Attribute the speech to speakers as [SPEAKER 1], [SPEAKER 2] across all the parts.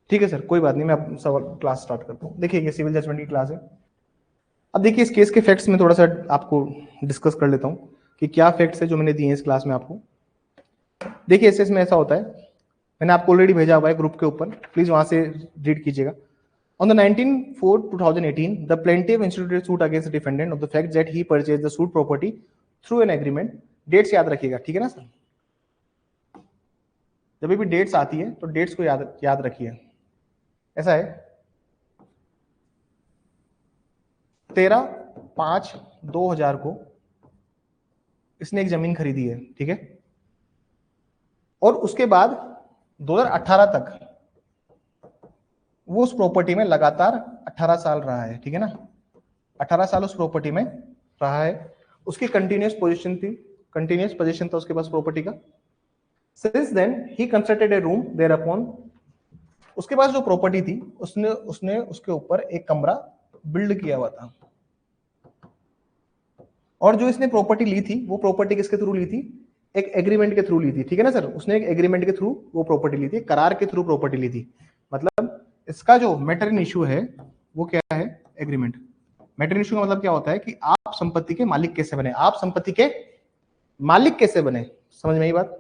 [SPEAKER 1] ठीक है सर, कोई बात नहीं, मैं अब सवाल क्लास स्टार्ट करता हूँ। देखिए ये सिविल जजमेंट की क्लास है। अब देखिए इस केस के फैक्ट्स में थोड़ा सा आपको डिस्कस कर लेता हूँ कि क्या फैक्ट्स है जो मैंने दिए हैं इस क्लास में आपको। देखिए एसएस में ऐसा होता है, मैंने आपको ऑलरेडी भेजा हुआ है ग्रुप के ऊपर, प्लीज वहां से रीड कीजिएगा। On the 19/4/2018, the plaintiff instituted suit against the defendant of the fact that he purchased the suit property through an agreement. Dates याद रखिएगा, ठीक है ना सर? जब भी डेट्स आती है तो डेट्स को याद रखिए। ऐसा है 13/5/2000 को इसने एक जमीन खरीदी है, ठीक है? और उसके बाद 2018 तक वो उस प्रॉपर्टी में लगातार 18 साल रहा है, ठीक है ना? 18 साल उस प्रॉपर्टी में रहा है, उसकी कंटिन्यूस पोजीशन था उसके पास प्रॉपर्टी का। Since then he constructed a room there upon, उसके पास जो प्रॉपर्टी थी उसने उसके ऊपर एक कमरा बिल्ड किया हुआ था। और जो इसने प्रॉपर्टी ली थी वो प्रॉपर्टी किसके थ्रू ली थी? एक एग्रीमेंट के थ्रू ली थी, ठीक है ना सर? उसने एक एग्रीमेंट के थ्रू वो प्रॉपर्टी ली थी, करार के थ्रू प्रॉपर्टी ली थी। मतलब इसका जो मैटर इन इशू है वो क्या है? एग्रीमेंट। मैटर इन इशू का मतलब क्या होता है कि आप संपत्ति के मालिक कैसे बने, आप संपत्ति के मालिक कैसे बने, समझ में आई बात?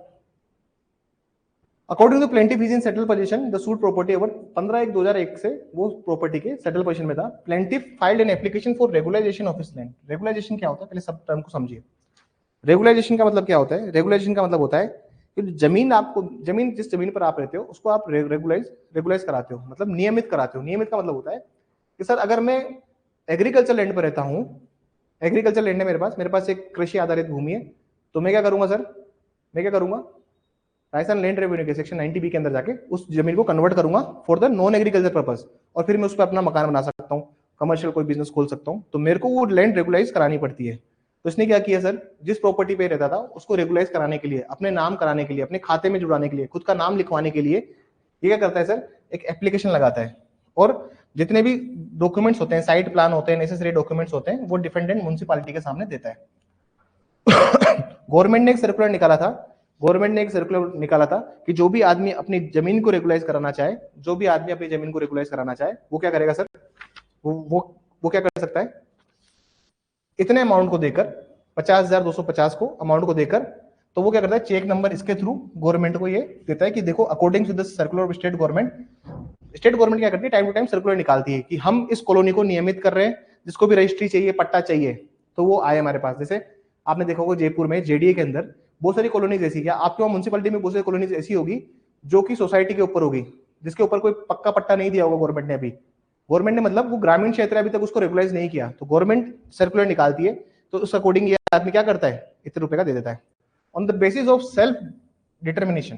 [SPEAKER 1] According to plaintiff is in settle position the suit property over 15/1/2001 से वो प्रॉपर्टी के सेटल पोजीशन में था। Plaintiff filed an application for regularisation of his land. Regularization क्या होता है, पहले सब टर्म को समझिए। रेगुलाइजेशन का मतलब क्या होता है? रेगुलाइजेशन का मतलब होता है कि जमीन जिस जमीन पर आप रहते हो उसको आप रेगुलाइज कराते हो, मतलब नियमित कराते हो। नियमित का मतलब होता है कि सर अगर मैं एग्रीकल्चर लैंड पर रहता हूँ, एग्रीकल्चर लैंड है मेरे पास एक कृषि आधारित भूमि है, तो मैं क्या करूंगा सर? मैं क्या करूंगा? राजस्थान लैंड रेवेन्यू के सेक्शन 90B के अंदर जाके उस जमीन को कन्वर्ट करूंगा for the non agriculture purpose, और फिर मैं उस पर अपना मकान बना सकता हूँ, कमर्शियल कोई बिजनेस खोल सकता हूँ। तो मेरे को वो लैंड रेगुलाइज करानी पड़ती है। तो इसने क्या किया सर? जिस प्रॉपर्टी पे रहता था उसको रेगुलाइज कराने के लिए, अपने नाम कराने के लिए, अपने खाते में जुड़ाने के लिए, खुद का नाम लिखवाने के लिए ये क्या करता है सर? एक एप्लीकेशन लगाता है। और जितने भी डॉक्यूमेंट्स होते हैं, साइट प्लान होते हैं, नेसेसरी डॉक्यूमेंट्स होते हैं, वो डिफेंडेंट म्युनिसिपैलिटी के सामने देता है। गवर्नमेंट ने एक सर्कुलर निकाला था, कि जो भी आदमी अपनी जमीन को रेगुलाइज कराना चाहे, वो क्या करेगा सर? वो क्या कर सकता है? इतने अमाउंट को देकर, 50,250 को अमाउंट को देकर, तो वो क्या करता है? चेक नंबर इसके थ्रू गवर्नमेंट को ये देता है कि देखो according to the circular of state government क्या करती है? टाइम टू टाइम सर्कुलर निकालती है कि हम इस कॉलोनी को नियमित कर रहे हैं, जिसको भी रजिस्ट्री चाहिए, पट्टा चाहिए, तो वो आए हमारे पास। जैसे आपने देखा होगा जयपुर में जेडीए के अंदर बहुत सारी कॉलोनीज ऐसी, क्या आपके वहां म्युनिसिपलिटी में बहुत सारी कॉलोनीज ऐसी होगी जो कि सोसाइटी के ऊपर होगी, जिसके ऊपर कोई पक्का पट्टा नहीं दिया होगा गवर्नमेंट ने अभी। गवर्नमेंट ने मतलब वो ग्रामीण क्षेत्र अभी तक उसको रेगुलाइज नहीं किया, तो गवर्नमेंट सर्कुलर निकालती है, तो उस अकॉर्डिंग ये आदमी क्या करता है? इतने रुपए का दे देता है on the basis of self determination.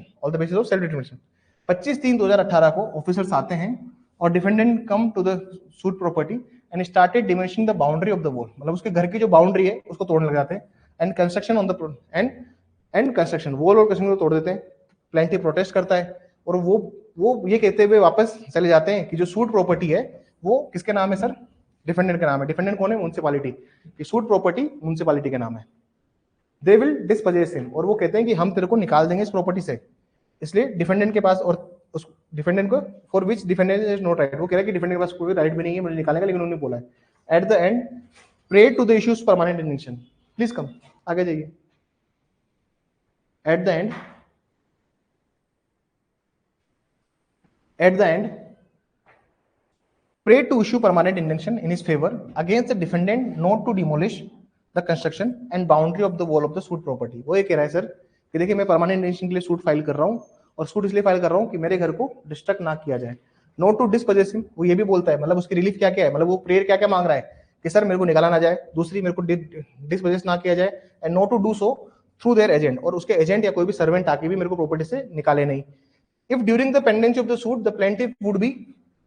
[SPEAKER 1] 25/3/2018 को ऑफिसर्स आते हैं और defendant come to the suit property and started diminishing the boundary of the wall, मतलब उसके घर की जो बाउंड्री है उसको तोड़ने लग जाते हैं। And construction on the end construction, wall और कंस्ट्रक्शन को तोड़ देते हैं। प्लेंटिफ प्रोटेस्ट करता है और वो ये कहते हुए वापस चले जाते हैं कि जो सूट प्रॉपर्टी है वो किसके नाम है सर? डिफेंडेंट के नाम है। डिफेंडेंट कौन है? म्युनिसिपैलिटी। कि सूट प्रॉपर्टी म्युनिसिपैलिटी के नाम है। दे विल डिस्पोजेस हिम, और वो कहते हैं कि हम तेरे को निकाल देंगे इस प्रॉपर्टी से। इसलिए डिफेंडेंट के पास, और उस डिफेंडेंट को for which defendant is not right, वो कह रहा है कि डिफेंडेंट के पास कोई राइट भी नहीं है मुझे निकालने का, लेकिन उन्होंने बोला है। At the end pray to the issues permanent injunction. Please come, आगे जाइए। एट द एंड pray to issue permanent injunction in his favor against the defendant not to demolish the construction and boundary of the wall of the suit property। वो ये कह रहा है sir कि देखिए मैं परमानेंट इंजंक्शन के लिए सूट फाइल कर रहा हूँ, और सूट इसलिए फाइल कर रहा हूँ कि मेरे घर को डिस्ट्रक्ट ना किया जाए। नॉट टू डिस्पोजेस हिम, वो ये भी बोलता है, मतलब उसकी रिलीफ क्या क्या है, मतलब वो प्रेयर क्या क्या मांग रहा है कि सर मेरे को निकाला ना जाए, दूसरी मेरे को डिस्पोजेस ना किया जाए, and not to do so through their agent, और उसके एजेंट या कोई भी सर्वेंट आके भी मेरे को प्रॉपर्टी से निकाले नहीं। If during the pendency of the suit the plaintiff would be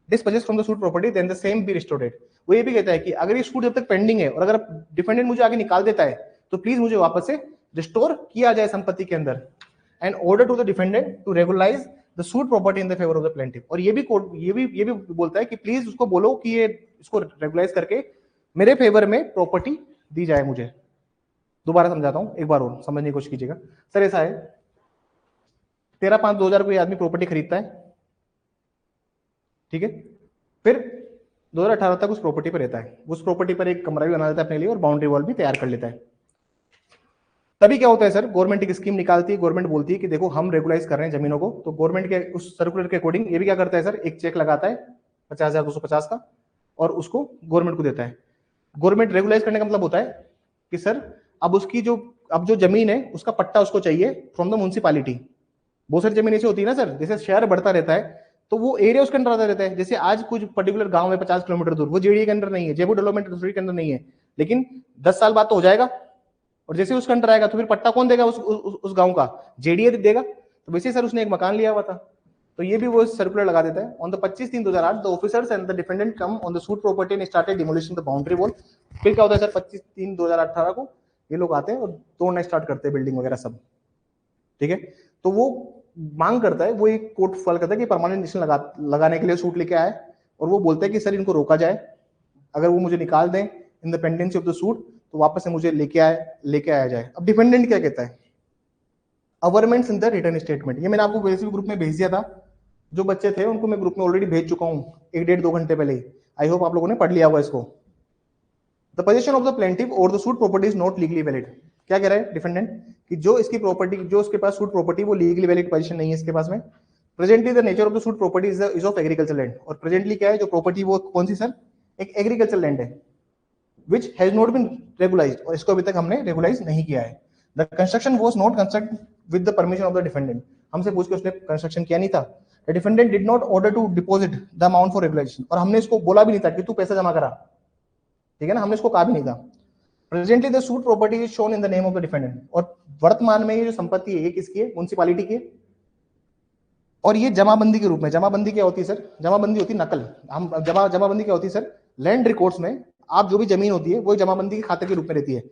[SPEAKER 1] dispossess from the suit property then the same be restored. वो ये भी कहता है कि अगर ये सूट जब तक पेंडिंग है और अगर डिफेंडेंट मुझे आगे निकाल देता है तो प्लीज मुझे वापस से रिस्टोर किया जाए संपत्ति के अंदर, and order to the defendant to regularize the suit property in the favour of the plaintiff. और ये भी बोलता है कि प्लीज उसको बोलो कि ये इसको रेगुलाइज करके मेरे फेवर में प्रॉपर्टी दी जाए मुझे। दोबारा समझाता हूं, एक बार और समझने की कोशिश कीजिएगा। सर ऐसा है 13/5/2000 को ये आदमी प्रॉपर्टी खरीदता है, ठीक है। फिर 2018 तक उस प्रॉपर्टी पर रहता है, उस प्रॉपर्टी पर एक कमरा भी बना देता है अपने लिए और बाउंड्री वॉल भी तैयार कर लेता है। तभी क्या होता है सर, गवर्नमेंट एक स्कीम निकालती है, गवर्नमेंट बोलती है कि देखो हम रेगुलाइज कर रहे हैं जमीनों को, तो गवर्नमेंट के उस सर्कुलर के अकॉर्डिंग ये भी क्या करता है सर, एक चेक लगाता है 50,250 का और उसको गवर्नमेंट को देता है। गवर्नमेंट रेगुलाइज करने का मतलब होता है कि सर अब उसकी जो जमीन है उसका पट्टा उसको चाहिए फ्रॉम द म्युनिसिपालिटी। बहुत सारी जमीन ऐसी होती है ना सर, जैसे शहर बढ़ता रहता है तो वो एरिया उसके अंदर आता रहता है। जैसे आज कुछ पर्टिकुलर गांव है 50 किलोमीटर दूर, वो जेडीए के अंदर नहीं है, जयपुर डेवलपमेंट अथॉरिटी के अंदर नहीं है, लेकिन 10 साल बाद तो हो जाएगा। और जैसे उसके अंदर आएगा तो फिर पट्टा कौन देगा उस गांव का, जेडीए देगा। तो वैसे सर उसने एक मकान लिया हुआ था, तो ये भी वो सर्कुलर लगा देता है। On the 25/3/2008 the officers and the defendant come on the suit property and started demolishing the boundary wall. फिर क्या होता है सर, 25/3/2018 को ये लोग आते हैं और तोड़ना स्टार्ट करते हैं बिल्डिंग वगैरह सब। ठीक है, तो वो मांग करता है, वो एक कोर्ट फॉल करता है कि परमानेंट निशान लगाने के लिए सूट लेके आए, और वो बोलता है कि सर इनको रोका जाए, अगर वो मुझे निकाल दें in the pendency of the suit तो वापस से मुझे लेके आया जाए। अब डिफेंडेंट क्या कहता है, अवरमेंट्स इन द रिटर्न स्टेटमेंट, ये मैंने आपको वैसे भी ग्रुप में भेज दिया था, जो बच्चे थे उनको मैं ग्रुप में ऑलरेडी भेज चुका हूं 1-1.5-2 घंटे पहले ही। आई होप आप लोगों ने पढ़ लिया होगा इसको। The position of the plaintiff और the suit property is not legally valid. क्या कह रहा है डिफेंडेंट कि जो इसकी प्रॉपर्टी, जो उसके पास सूट प्रॉपर्टी, वो लीगली वैलिड पोजीशन नहीं है इसके पास में। Presently the nature of the suit property is of agriculture land, और प्रेजेंटली क्या है जो प्रॉपर्टी वो कौन सी सर, एक एग्रीकल्चर लैंड है which has not been regularized, और इसको अभी तक हमने रेगुलाइज नहीं किया है। The construction was not constructed with the permission of the defendant, हमसे पूछ के उसने कंस्ट्रक्शन किया नहीं था। The defendant did not order to deposit the amount for regularization, और हमने इसको बोला भी नहीं था कि तू पैसा जमा करा, ठीक है ना, हमने इसको कहा भी नहीं था। Presently the suit property is shown in the name of the defendant, और वर्तमान में ये जो संपत्ति है ये किसकी है, म्युनिसिपालिटी की है, और ये जमाबंदी के रूप में। जमाबंदी क्या होती है सर, जमाबंदी होती है नकल। हम जमाबंदी क्या होती है सर, लैंड रिकॉर्ड्स में आप जो भी जमीन होती है वो जमाबंदी के खाते के रूप में रहती है,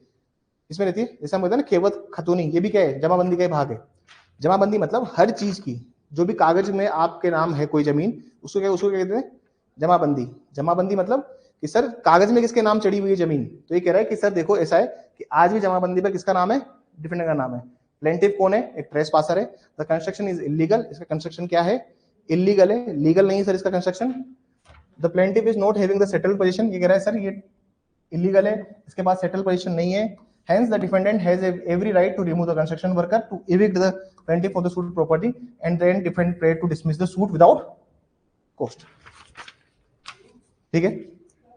[SPEAKER 1] इसमें रहती है। जैसे हम कहते हैं ना खेवत खतौनी, ये भी क्या है, जमाबंदी का भाग है। जमाबंदी मतलब हर चीज की जो भी कागज में आपके नाम है कोई जमीन, उसको क्या कहते हैं, जमाबंदी। जमाबंदी मतलब कि सर कागज में किसके नाम चढ़ी हुई है जमीन, तो ये कह रहा है कि सर देखो ऐसा है कि आज भी जमाबंदी पर किसका नाम है, डिफेंडेंट का नाम है। प्लेंटिफ कौन है, एक ट्रेसपासर है। द कंस्ट्रक्शन इज इलीगल, इसका कंस्ट्रक्शन क्या है, इलीगल है, लीगल नहीं है सर इसका construction. The plaintiff is not having the settled position, ये कह रहा है सर ये इलीगल है, इसके पास सेटल पोजीशन नहीं है। Hence, the defendant has every right to remove the construction worker, to evict the plaintiff of the suit property, and then defendant pray to dismiss the suit without cost. ठीक है,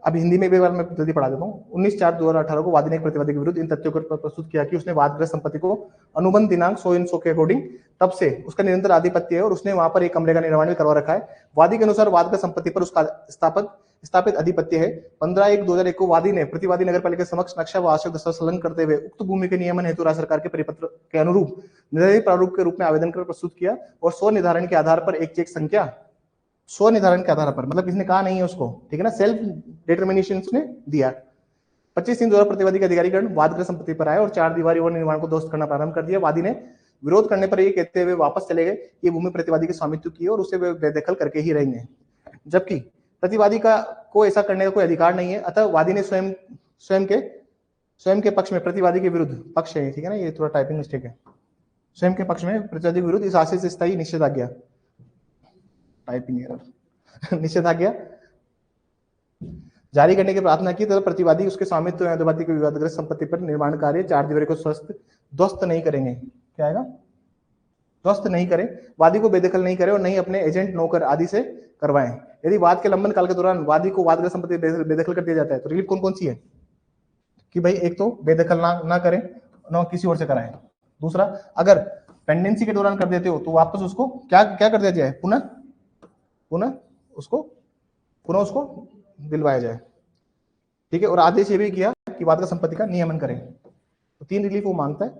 [SPEAKER 1] अब हिंदी में भी एक बार मैं जल्दी पढ़ा देता हूँ। 19/4/2018 को वादी ने एक प्रतिवादी के विरुद्ध इन तथ्यों को प्रस्तुत किया कि उसने वादग्रस्त संपत्ति को अनुबंध दिनांक 100 के अकॉर्डिंग तब से उसका निरंतर आधिपत्य है, और उसने वहां पर एक कमरे का निर्माण भी करवा रखा है। वादी के अनुसार वादग्रस्त संपत्ति पर उसका स्थापित अधिपत्य है। 15/1/2001 को वादी ने प्रतिवादी नगर पालिका समक्ष नक्शा व आवश्यक दस्तावेज संलग्न करते हुए उक्त भूमि के नियमन हेतु राज्य सरकार के परिपत्र के अनुरूप निर्धारित प्रारूप के रूप में आवेदन कर प्रस्तुत किया, और स्व निर्धारण के आधार पर एक चेक संख्या, स्व निर्धारण के आधार पर मतलब किसने कहा नहीं है उसको, ठीक है ना, सेल्फ डिटर्मिनेशन ने दिया। 25/3/2000 प्रतिवादी का अधिकारीकरण वादग्रस्त संपत्ति पर आया और 4 दीवारी और निर्माण को ध्वस्त करना प्रारंभ कर दिया। वादी ने विरोध करने पर ये कहते हुए वापस चले गए कि भूमि प्रतिवादी के स्वामित्व की और उसे वे बेदखल करके ही रहेंगे, जबकि प्रतिवादी को ऐसा करने का कोई अधिकार नहीं है। अतः वादी ने स्वयं के पक्ष में प्रतिवादी के विरुद्ध, पक्ष है ठीक है ना, ये थोड़ा टाइपिंग मिस्टेक है, स्वयं के पक्ष में प्रतिवादी के विरुद्ध इस आशय से स्थायी निषेधाज्ञा, टाइपिंग एरर, निषेधाज्ञा जारी करने की प्रार्थना की, तथा प्रतिवादी उसके स्वामित्व या अधिपत्य की विवादग्रस्त संपत्ति पर निर्माण कार्य 4 दीवारी को ध्वस्त नहीं करेंगे। क्या आएगा, ध्वस्त नहीं करें, वादी को बेदखल नहीं करें और नहीं अपने एजेंट नौकर आदि से करवाएं। यदि वाद के लंबन काल के दौरान वादी को वादग्रस्त संपत्ति बेदखल कर दिया जाता है तो रिलीफ कौन कौन सी है कि भाई एक तो बेदखल ना करें, ना किसी और से कराएं। दूसरा, अगर पेंडेंसी के दौरान कर देते हो तो वापस उसको क्या कर दिया जाए, पुनः उसको दिलवाया जाए, ठीक है। और आदेश ये भी किया कि वादग्रस्त संपत्ति का नियमन करें। तो 3 रिलीफ वो मांगता है,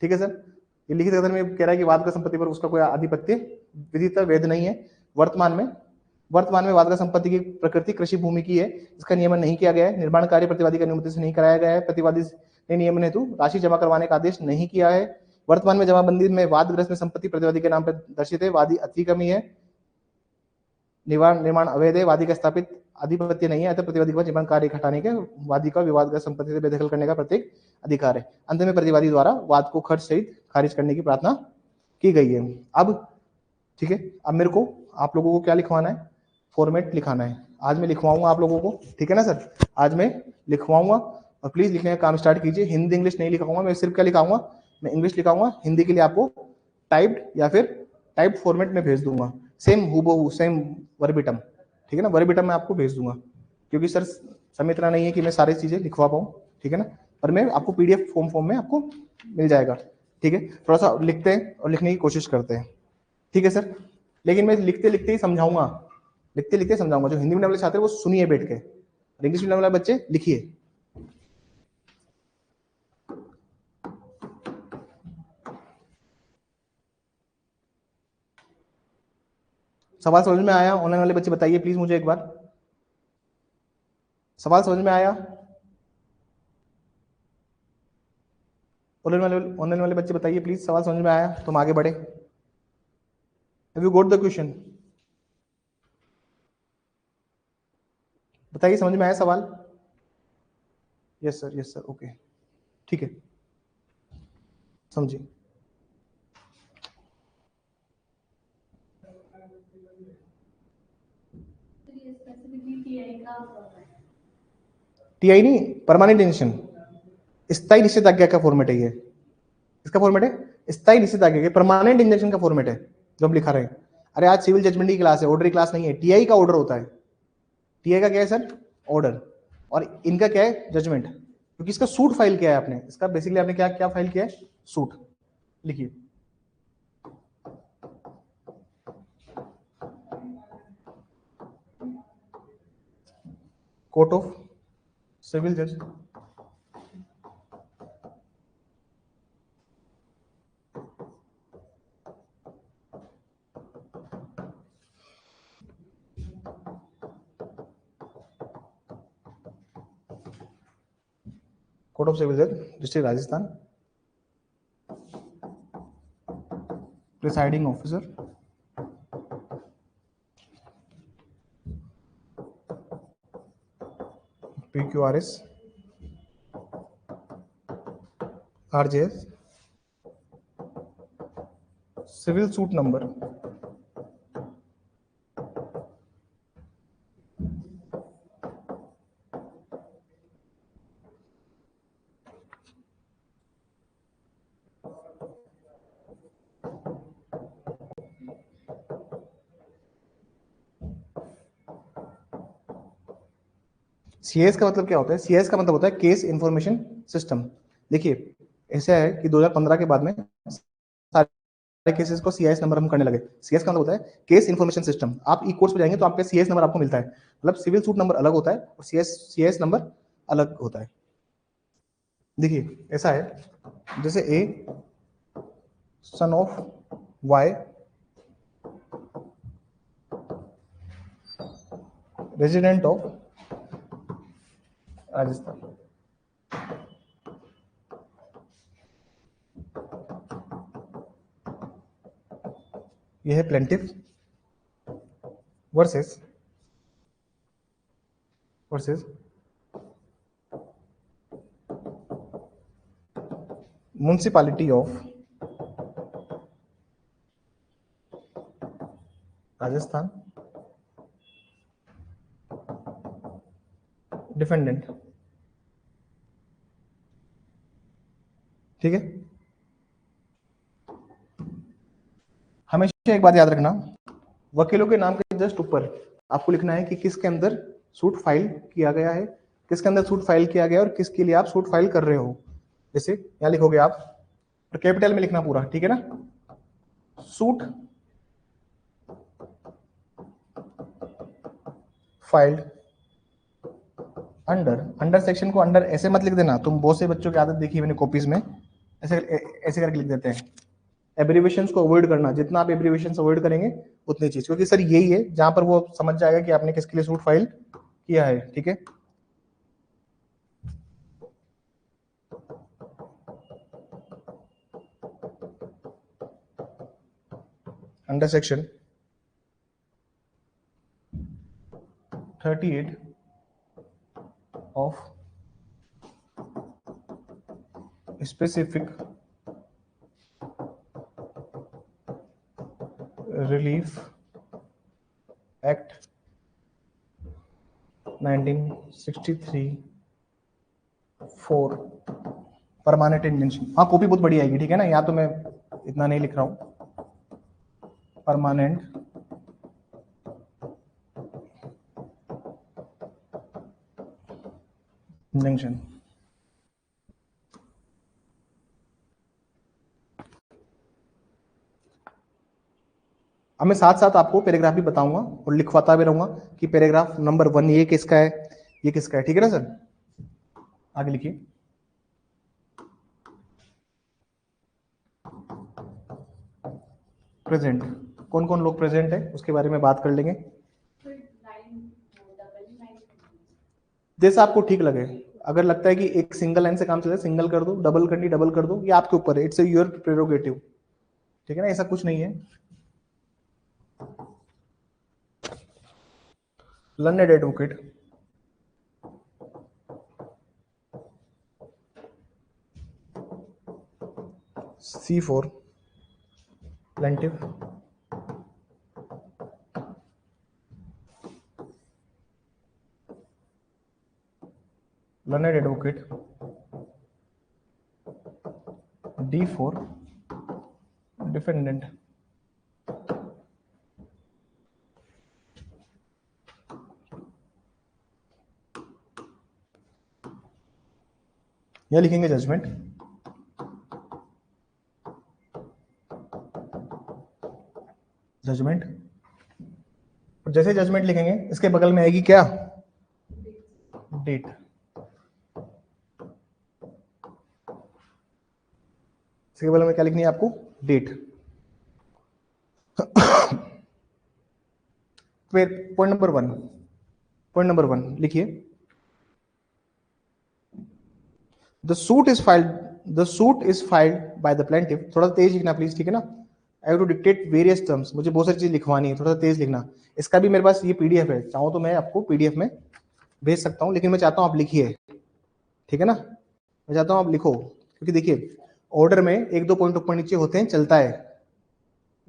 [SPEAKER 1] ठीक है सर। ये लिखित कथन में कह रहा है कि वादग्रस्त संपत्ति पर उसका कोई आधिपत्य विधितः वैध नहीं है। वर्तमान में वादग्रस्त संपत्ति की प्रकृति कृषि भूमि की है, इसका नियमन नहीं किया गया है। निर्माण कार्य प्रतिवादी की अनुमति से नहीं कराया गया है। प्रतिवादी ने नियमन हेतु राशि जमा करवाने का आदेश नहीं किया है। वर्तमान में जमाबंदी में वादग्रस्त में संपत्ति प्रतिवादी के नाम पर दर्शित है। वादी अतिक्रमी है, निर्माण अवैध है, वादी का स्थापित अधिपत्य नहीं है, अतः प्रतिवादी के पास निर्माण कार्य हटाने के वादी का विवादग्रस्त संपत्ति से बेदखल करने का प्रत्येक अधिकार है। अंत में प्रतिवादी द्वारा वाद को खर्च सहित खारिज करने की प्रार्थना की गई है। अब ठीक है, अब मेरे को आप लोगों को क्या लिखवाना है, फॉर्मेट लिखाना है। आज मैं लिखवाऊंगा आप लोगों को, ठीक है ना सर, आज मैं लिखवाऊंगा और प्लीज लिखने का काम स्टार्ट कीजिए। हिंदी इंग्लिश नहीं लिखाऊंगा मैं, सिर्फ क्या लिखाऊंगा, मैं इंग्लिश लिखाऊंगा, हिंदी के लिए आपको टाइप्ड या फिर टाइप फॉर्मेट में भेज दूंगा, सेम हूबहू सेम वर्बिटम, ठीक है ना, वर्बिटम मैं आपको भेज दूंगा, क्योंकि सर समय इतना नहीं है कि मैं सारी चीजें लिखवा पाऊँ, ठीक है ना, पर मैं आपको पीडीएफ फॉर्म में आपको मिल जाएगा, ठीक है। थोड़ा सा लिखते हैं और लिखने की कोशिश करते हैं, ठीक है सर। लेकिन मैं लिखते लिखते ही समझाऊंगा, लिखते लिखते समझाऊंगा। जो हिंदी मीडियम वाले छात्र वो सुनिए बैठ के, इंग्लिश मीडियम वाले बच्चे लिखिए। सवाल समझ में आया? ऑनलाइन वाले बच्चे बताइए प्लीज मुझे एक बार, सवाल समझ में आया? ऑनलाइन वाले बच्चे बताइए प्लीज, सवाल समझ में आया तो हम आगे बढ़े। Have you got the question? बताइए समझ में आया सवाल? यस सर, ओके, ठीक है, समझिए। टीआई नहीं, परमानेंट इंजेक्शन, स्थायी निषेधाज्ञा का फॉर्मेट है ये, इसका फॉर्मेट है स्थायी निषेधाज्ञा के, परमानेंट इंजेक्शन का फॉर्मेट है जो हम लिखा रहे हैं। अरे आज सिविल जजमेंट की क्लास है, ऑर्डर की क्लास नहीं है। टीआई का ऑर्डर होता है, टीआई का क्या है सर? ऑर्डर, और इनका क्या है? जजमेंट। क्योंकि इसका सूट फाइल किया है आपने, इसका बेसिकली आपने क्या क्या फाइल किया है? सूट। लिखिए, कोर्ट ऑफ सिविल जज, कोर्ट ऑफ सिविल जज district Rajasthan, presiding officer PQRS RJS, civil suit number CS का मतलब क्या होता है? सीएस का मतलब होता है केस इंफॉर्मेशन सिस्टम। देखिए ऐसा है कि 2015 के बाद में सारे केसेस को सीएस नंबर हम करने लगे। सीएस का मतलब होता है केस इंफॉर्मेशन सिस्टम। आप ई कोर्स पे जाएंगे तो आपके सीएस नंबर आपको मिलता है, मतलब सिविल सूट नंबर अलग होता है और सीएस नंबर अलग होता है। देखिए ऐसा है, जैसे a son of Y resident of Rajasthan, यह है plaintiff versus municipality of Rajasthan defendant, ठीक है। हमेशा एक बात याद रखना, वकीलों के नाम के जस्ट ऊपर आपको लिखना है कि किसके अंदर सूट फाइल किया गया है, किसके अंदर सूट फाइल किया गया और किसके लिए आप सूट फाइल कर रहे हो। जैसे यहां लिखोगे आप, और कैपिटल में लिखना पूरा, ठीक है ना, suit filed under, under section को अंडर ऐसे मत लिख देना, तुम बहुत से बच्चों की आदत देखी मैंने कॉपीज में, ऐसे ऐसे करके लिख देते हैं। एब्रीविएशंस को अवॉइड करना, जितना आप एब्रीविएशंस अवॉइड करेंगे उतनी चीज, क्योंकि सर यही है जहां पर वो समझ जाएगा कि आपने किसके लिए सूट फाइल किया है, ठीक है। Under section 38 of specific relief act 1963 4 permanent injunction. हाँ कॉपी बहुत बड़ी आएगी, ठीक है ना, यहाँ तो मैं इतना नहीं लिख रहा हूँ। Permanent injunction. अब मैं साथ साथ आपको पैराग्राफ भी बताऊंगा और लिखवाता भी रहूंगा कि पैराग्राफ नंबर 1 ये किसका है, ये किसका है, ठीक है ना सर। आगे लिखिए। प्रेजेंट, कौन कौन लोग प्रेजेंट है उसके बारे में बात कर लेंगे, जैसा आपको ठीक लगे। अगर लगता है कि एक सिंगल लाइन से काम चले सिंगल कर दो, डबल करनी डबल कर दो, ये आपके ऊपर है, इट्स योर प्रेरोगेटिव, ठीक है ना, ऐसा कुछ नहीं है। Learned advocate, C4 plaintiff, learned advocate, D4 defendant, यह लिखेंगे जजमेंट। जजमेंट, और जैसे जजमेंट लिखेंगे इसके बगल में आएगी क्या, डेट। इसके बगल में क्या लिखनी है आपको, डेट। फिर पॉइंट नंबर वन लिखिए। The suit is filed by the plaintiff. थोड़ा तेज लिखना प्लीज, ठीक है ना। I have to dictate various terms, मुझे बहुत सारी चीज लिखवानी है, थोड़ा सा तेज लिखना। इसका भी मेरे पास ये पीडीएफ है, चाहो तो मैं आपको पीडीएफ में भेज सकता हूँ, लेकिन मैं चाहता हूँ आप लिखिए, ठीक है ना। मैं चाहता हूँ आप लिखो, क्योंकि देखिए ऑर्डर में एक दो पॉइंट ऊपर नीचे होते हैं, चलता है,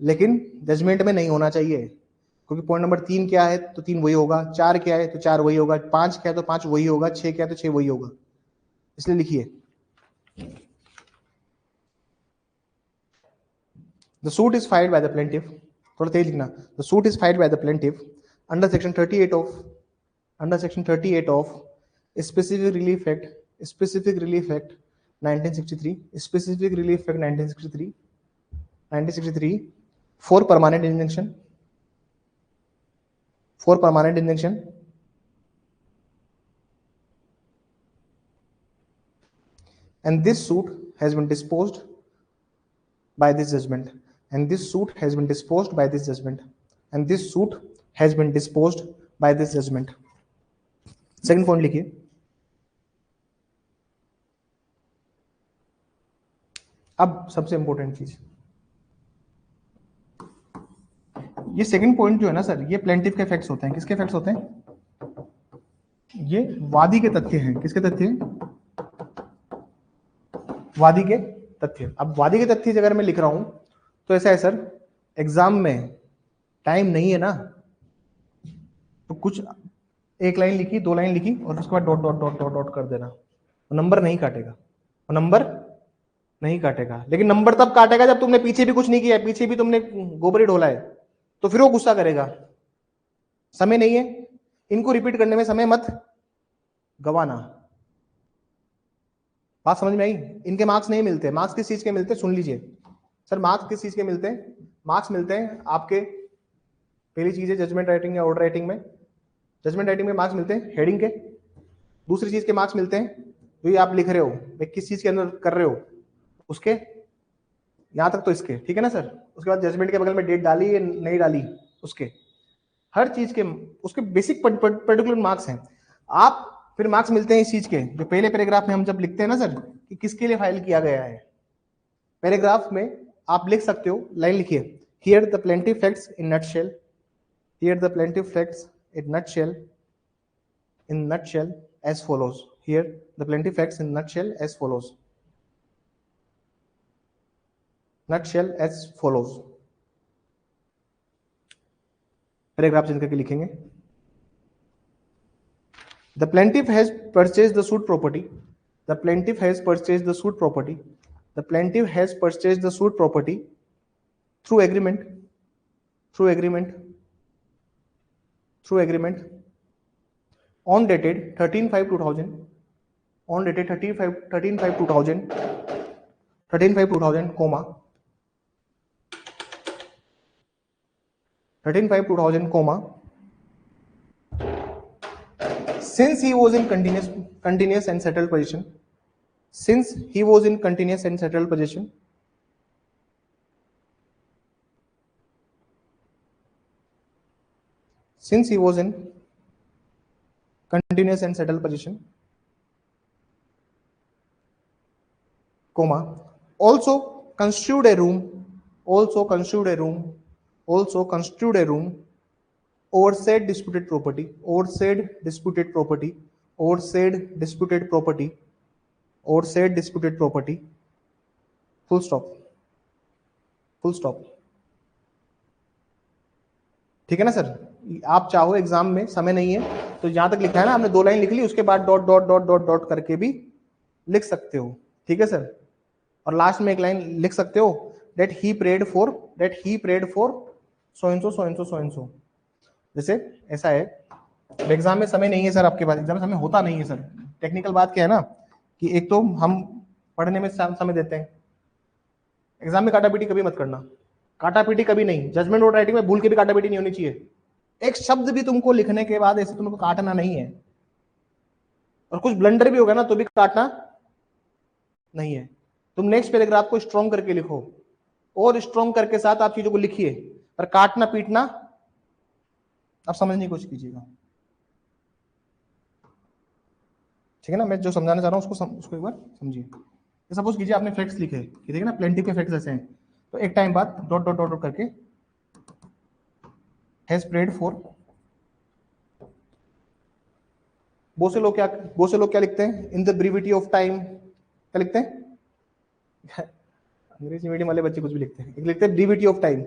[SPEAKER 1] लेकिन जजमेंट में नहीं होना चाहिए। क्योंकि पॉइंट नंबर 3 क्या है तो 3 वही होगा, 4 क्या है तो 4 वही होगा, 5 क्या है तो 5 वही होगा, 6 क्या है तो 6 वही होगा। इसलिए लिखिए the suit is filed by the plaintiff, थोड़ा तेज लिखना। The suit is filed by the plaintiff under section 38 of specific relief act 1963 for permanent injunction and this suit has been disposed by this judgment second point लिखिए। अब सबसे important चीज, ये second point जो है ना सर, ये plaintiff के इफेक्ट्स होते हैं। किसके इफेक्ट्स होते हैं, ये वादी के तथ्य हैं। किसके तथ्य हैं, वादी के तथ्य। अब वादी के तथ्य अगर मैं लिख रहा हूं तो ऐसा है सर, एग्जाम में टाइम नहीं है ना, तो कुछ एक लाइन लिखी, 2 लाइन लिखी और उसके बाद dot dot dot dot dot कर देना, नंबर नहीं काटेगा। लेकिन नंबर तब काटेगा जब तुमने पीछे भी कुछ नहीं किया है, पीछे भी तुमने गोबरी ढोला है, तो फिर वो गुस्सा करेगा। समय नहीं है, इनको रिपीट करने में समय मत गवाना। बात समझ में आई। इनके मार्क्स नहीं मिलते। मार्क्स किस चीज के मिलते हैं, सुन लीजिए सर, मार्क्स किस चीज के मिलते हैं। मार्क्स मिलते हैं आपके, पहली चीज है जजमेंट राइटिंग या ऑर्डर राइटिंग में। जजमेंट राइटिंग में मार्क्स मिलते हैं हेडिंग के। दूसरी चीज के मार्क्स मिलते हैं जो ये आप लिख रहे हो, भाई किस चीज के अंदर कर रहे हो उसके, यहां तक तो इसके, ठीक है ना सर। उसके बाद जजमेंट के बगल में डेट डाली या नहीं डाली, उसके हर चीज के उसके बेसिक पर्टिकुलर मार्क्स हैं। आप फिर मार्क्स मिलते हैं इस चीज के, जो पहले पैराग्राफ में हम जब लिखते हैं ना सर कि किसके लिए फाइल किया गया है, पैराग्राफ में आप लिख सकते हो, लाइन लिखिए, here the plaintiff facts in nutshell, here the plaintiff facts in nutshell as follows, here the plaintiff facts in nutshell as follows, paragraph change करके लिखेंगे। The plaintiff has purchased the suit property. The plaintiff has purchased the suit property. The plaintiff has purchased the suit property through agreement, through agreement, through agreement on dated 13/5/2000, on dated 13/5/2000, 13/5/2000, comma 13/5/2000, comma since he was in continuous and settled position, since he was in continuous and settled position, since he was in continuous and settled position, comma also construed a room, also construed a room, also construed a room over said disputed property, over said disputed property, over said disputed property, over said disputed property, full stop, full stop. ठीक है ना sir? आप चाहो exam में समय नहीं है तो जहां तक लिखा है ना, आपने 2 लाइन लिख ली, उसके बाद dot dot dot dot dot करके भी लिख सकते हो, ठीक है सर? और लास्ट में एक लाइन लिख सकते हो, that he prayed for so and so so and so so and so. जैसे ऐसा है, एग्जाम में समय नहीं है सर, आपके पास एग्जाम में समय होता नहीं है सर। टेक्निकल बात क्या है ना कि एक तो हम पढ़ने में समय देते हैं, एग्जाम में काटापीटी कभी मत करना, काटापीटी कभी नहीं। जजमेंट और राइटिंग में भूल के भी काटापीटी नहीं होनी चाहिए। एक शब्द भी तुमको लिखने के बाद ऐसे तुमको काटना नहीं है, और कुछ ब्लंडर भी होगा ना तो भी काटना नहीं है। तुम नेक्स्ट पैराग्राफ को स्ट्रॉन्ग करके लिखो, और स्ट्रॉन्ग करके साथ आप चीजों को लिखिए, पर काटना पीटना आप समझने की कोशिश कीजिएगा, ठीक है ना? मैं जो समझाना चाह रहा हूं उसको एक बार समझिए। सपोज कीजिए आपने फैक्ट्स लिखे कि देखिए ना प्लेंटिव के फैक्ट्स ऐसे हैं, तो एक टाइम बाद डॉट डॉट डॉट करके हैज प्रेड फॉर, बहुत से लोग क्या लिखते हैं, इन द ब्रीविटी ऑफ टाइम, क्या लिखते हैं? अंग्रेजी मीडियम वाले बच्चे कुछ भी लिखते हैं, एक लिखते हैं ब्रीविटी ऑफ टाइम,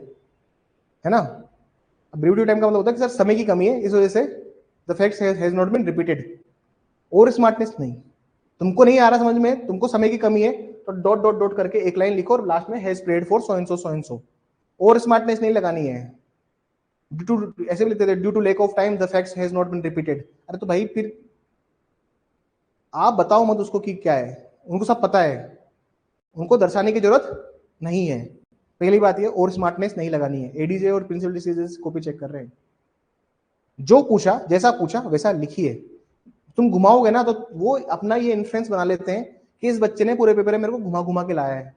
[SPEAKER 1] है ना? ब्रीविटी ऑफ टाइम का मतलब होता है कि सर समय की कमी है, इस वजह से the facts has not been repeated. और स्मार्टनेस नहीं, तुमको नहीं आ रहा समझ में, तुमको समय की कमी है तो डॉट डॉट डॉट करके एक लाइन लिखो और लास्ट में has prayed for so and so so and so. और स्मार्टनेस नहीं लगानी है। ड्यू टू, ऐसे भी लिखते थे, due to lack of time the facts has not been repeated. अरे तो भाई फिर आप बताओ मत उसको कि क्या है, उनको सब पता है, उनको दर्शाने की जरूरत नहीं है। पहली बात ये, और स्मार्टनेस नहीं लगानी है। एडीजे और प्रिंसिपल डिसीजन कॉपी चेक कर रहे हैं, जो पूछा जैसा पूछा वैसा लिखिए। तुम घुमाओगे ना तो वो अपना ये इन्फ्लुएंस बना लेते हैं कि इस बच्चे ने पूरे पेपर में मेरे को घुमा घुमा के लाया है।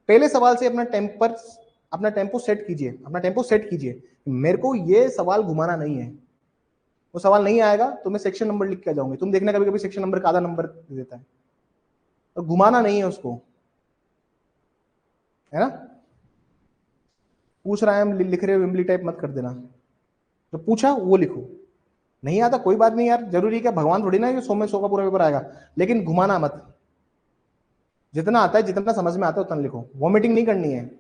[SPEAKER 1] पहले सवाल से अपना टेम्पो सेट कीजिए, अपना टेम्पो सेट कीजिए, मेरे को ये सवाल घुमाना नहीं है। वो सवाल नहीं आएगा तो मैं सेक्शन नंबर लिख के आ जाऊंगी। तुम देखना कभी कभी सेक्शन नंबर का आधा नंबर दे देता है, और घुमाना नहीं है उसको, है ना? पूछ रहा है हम लिख रहे हो इमली टाइप मत कर देना, जो पूछा वो लिखो। नहीं आता कोई बात नहीं यार, जरूरी क्या भगवान थोड़ी ना ये 100 में 100 का पूरा पेपर आएगा, लेकिन घुमाना मत। जितना आता है, जितना समझ में आता है उतना लिखो, वॉमिटिंग नहीं करनी है।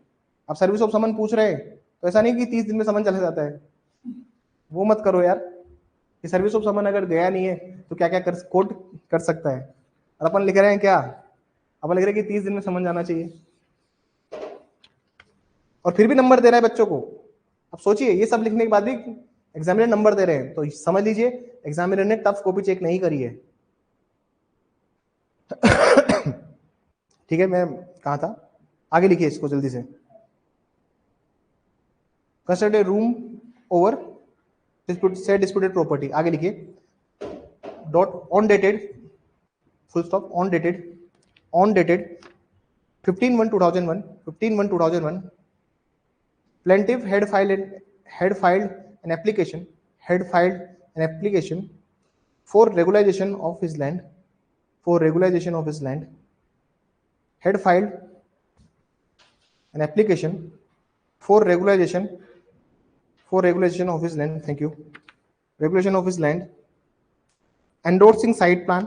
[SPEAKER 1] अब सर्विस ऑफ समन पूछ रहे हैं तो ऐसा नहीं कि 30 दिन में समन चला जाता है, वो मत करो यार। कि सर्विस ऑफ समन अगर गया नहीं है तो क्या क्या कोर्ट कर सकता है, और अपन लिख रहे हैं क्या, अपन लिख रहे हैं कि 30 दिन में समझ जाना चाहिए, और फिर भी नंबर दे रहा है बच्चों को। अब सोचिए, ये सब लिखने के बाद भी एग्जामिनर नंबर दे रहे हैं, तो समझ लीजिए एग्जामिनर ने टफ कॉपी चेक नहीं करी है। ठीक है, मैं कहा था, आगे लिखिए इसको जल्दी से। कंस्ट्रक्ट ए रूम ओवर डिस्प्यूटेड प्रॉपर्टी, आगे लिखिए। Dot on dated, full stop, on dated 15/1/2001, 15/1/2001, plaintiff had filed an application for regularization of his land, had filed an application for regularization of his land, thank you, regulation of his land, endorsing site plan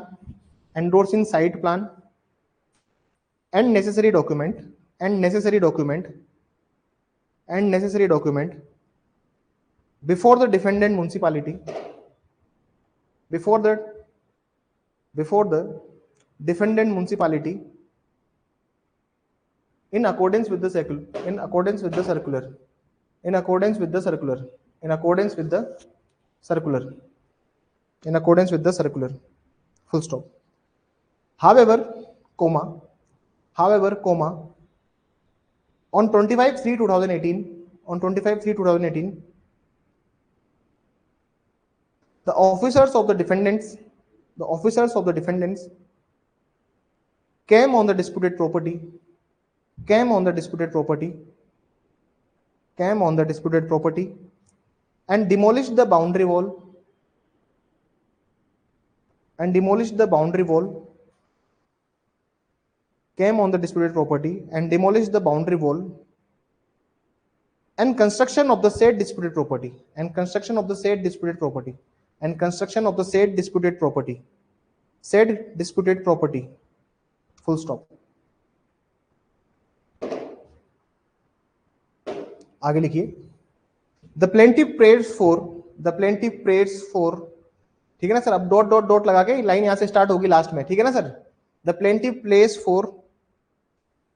[SPEAKER 1] and necessary document before the defendant municipality, before the defendant municipality in accordance with the circular in accordance with the circular in accordance with the circular in accordance with the circular in accordance with the circular, full stop. However, comma on 25/3/2018 the officers of the defendants came on the disputed property and demolished the boundary wall came on the disputed property and demolished the boundary wall and construction of the said disputed property full stop. आगे लिखिए the plaintiff prays for ठीक है ना sir, अब dot dot dot लगा के line यहां से स्टार्ट होगी लास्ट में, ठीक है ना sir. The plaintiff prays for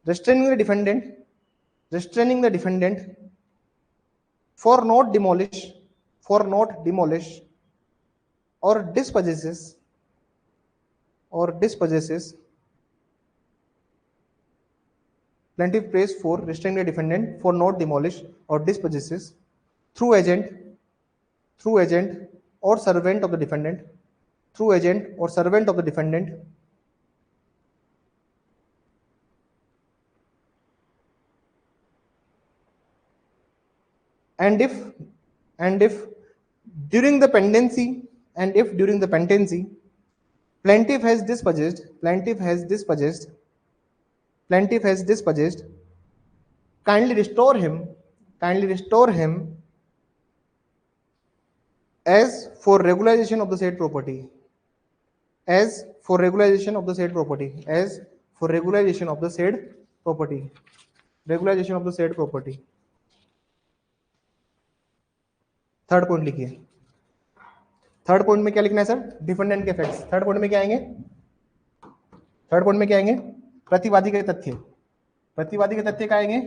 [SPEAKER 1] restraining the defendant for not demolish or dispossesses plaintiff prays for restraining the defendant for not demolish or dispossesses through agent or servant of the defendant and if during the pendency plaintiff has dispossessed kindly restore him as for regularization of the said property regularization of the said property. Third point लिखिए. Third point में क्या लिखना है sir? Defendant के facts. Third point में क्या आएंगे? प्रतिवादी के तथ्य क्या आएंगे?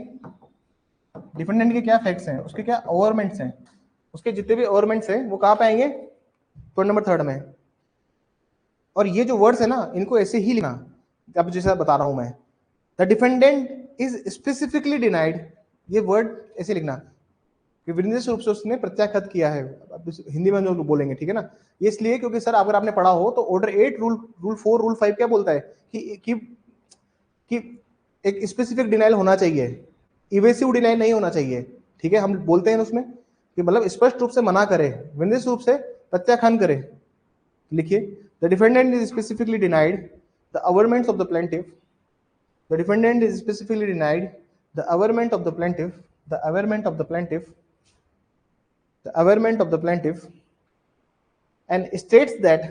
[SPEAKER 1] डिफेंडेंट के क्या फैक्ट्स हैं, उसके क्या ओवरमेंट्स हैं, उसके जितने भी ओवरमेंट्स हैं वो कहां पे आएंगे? पॉइंट नंबर थर्ड में. और ये जो वर्ड्स है ना, इनको ऐसे ही लिखना, अब जैसा बता रहा हूं मैं. The defendant is specifically denied, ये वर्ड ऐसे लिखना कि विनिर्देश रूप से उसने प्रत्याख्यात किया है. हिंदी में जो बोलेंगे, ठीक है ना. ये इसलिए क्योंकि सर अगर आपने पढ़ा हो तो ऑर्डर 8 रूल 4 रूल 5 क्या बोलता है कि एक स्पेसिफिक डिनाइल होना चाहिए, इवेसिव डिनाइल नहीं होना चाहिए. ठीक है, हम बोलते हैं उसमें कि मतलब स्पष्ट रूप से मना करे, विनिर्देश रूप से प्रत्याख्यान करे. लिखिए, the defendant is specifically denied the averments of the plaintiff. The defendant is specifically denied the averment of the plaintiff and states that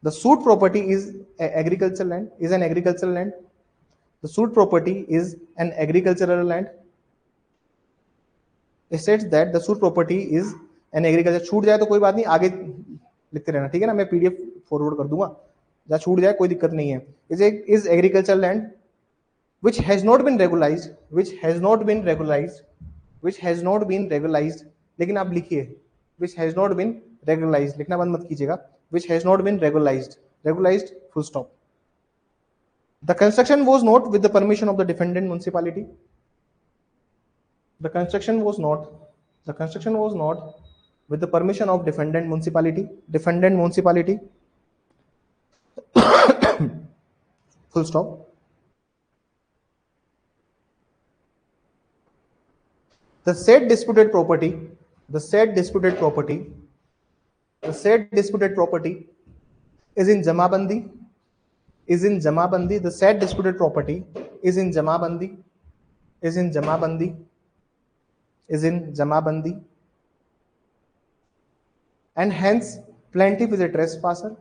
[SPEAKER 1] the suit property is an agricultural land. The suit property is an agricultural land. States that the suit property is an agricultural. छूट जाए तो कोई बात नहीं, आगे लिखते रहना, ठीक है ना. मैं PDF फॉरवर्ड कर दूंगा, जहाँ छूट जाए कोई दिक्कत नहीं है. is agricultural land which has not been regularized. लेकिन आप लिखिए which has not been regularized, लिखना बंद मत कीजिएगा. which has not been regularized, full stop. The construction was not with the permission of the defendant municipality. The construction was not with the permission of defendant municipality. Full stop. The said disputed property is in Jamabandi. The said disputed property is in Jamabandi. And hence plaintiff is a trespasser.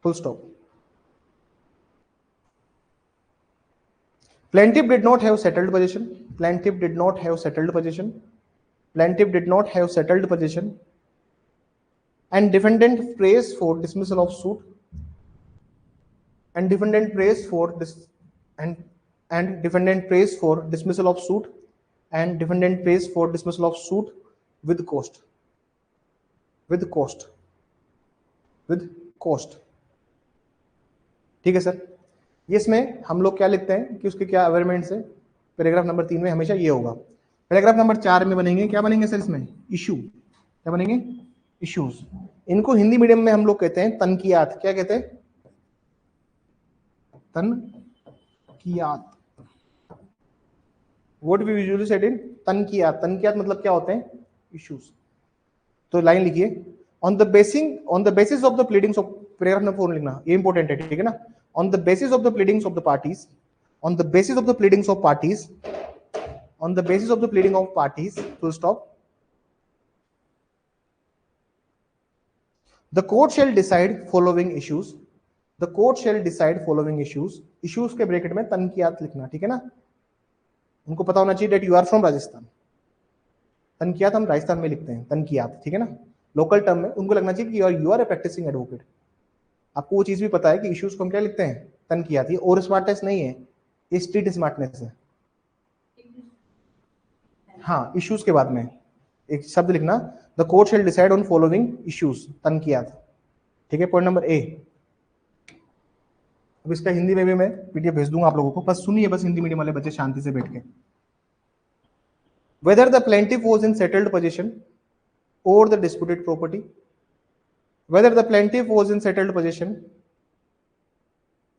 [SPEAKER 1] Full stop. Plaintiff did not have settled possession. Plaintiff did not have settled possession. Plaintiff did not have settled possession. And defendant prays for dismissal of suit. And defendant prays for this. And defendant prays for dismissal of suit. And defendant prays for dismissal of suit with cost. With cost. With cost. ठीक है sir. ये इसमें हम लोग क्या लिखते हैं कि उसके क्या अवेयरमेंट्स है. पैराग्राफ नंबर 3 में हमेशा ये होगा. पैराग्राफ नंबर 4 में बनेंगे, क्या बनेंगे सर इसमें? इशू. क्या बनेंगे? इश्यूज. इनको हिंदी मीडियम में हम लोग कहते हैं तनकियात. क्या कहते हैं? तनकियात. What we usually said in तनकियात. तनकियात मतलब क्या होते हैं? इश्यूज. तो लाइन लिखिए, on the basis of the pleadings of. Paragraph number 4 लिखना, ये इंपॉर्टेंट है, ठीक है ना. On the basis of the pleadings of the parties, on the basis of the pleadings of parties, on the basis of the pleading of parties, full stop. The court shall decide following issues. The court shall decide following issues. Issues के bracket में तनकियात लिखना, ठीक है ना. उनको पता होना चाहिए that you are from Rajasthan. तनकियात हम राजस्थान में लिखते हैं, तनकियात, ठीक है ना. लोकल टर्म में उनको लगना चाहिए कि you are a practicing advocate. आपको वो चीज भी पता है कि इश्यूज को हम क्या लिखते हैं? तनकियात. ये और स्मार्टनेस नहीं है, ये स्ट्रीट स्मार्टनेस है. हाँ, इश्यूज के बाद में एक शब्द लिखना, the court shall decide on following issues, तनकियात. ठीक है, पॉइंट नंबर ए. अब इसका हिंदी में भी मैं पीडीएफ भेज दूंगा आप लोगों को, बस सुनिए, बस हिंदी मीडियम वाले बच्चे शांति से बैठ के. Whether the plaintiff was in settled position और the disputed property. Whether the plaintiff was in settled possession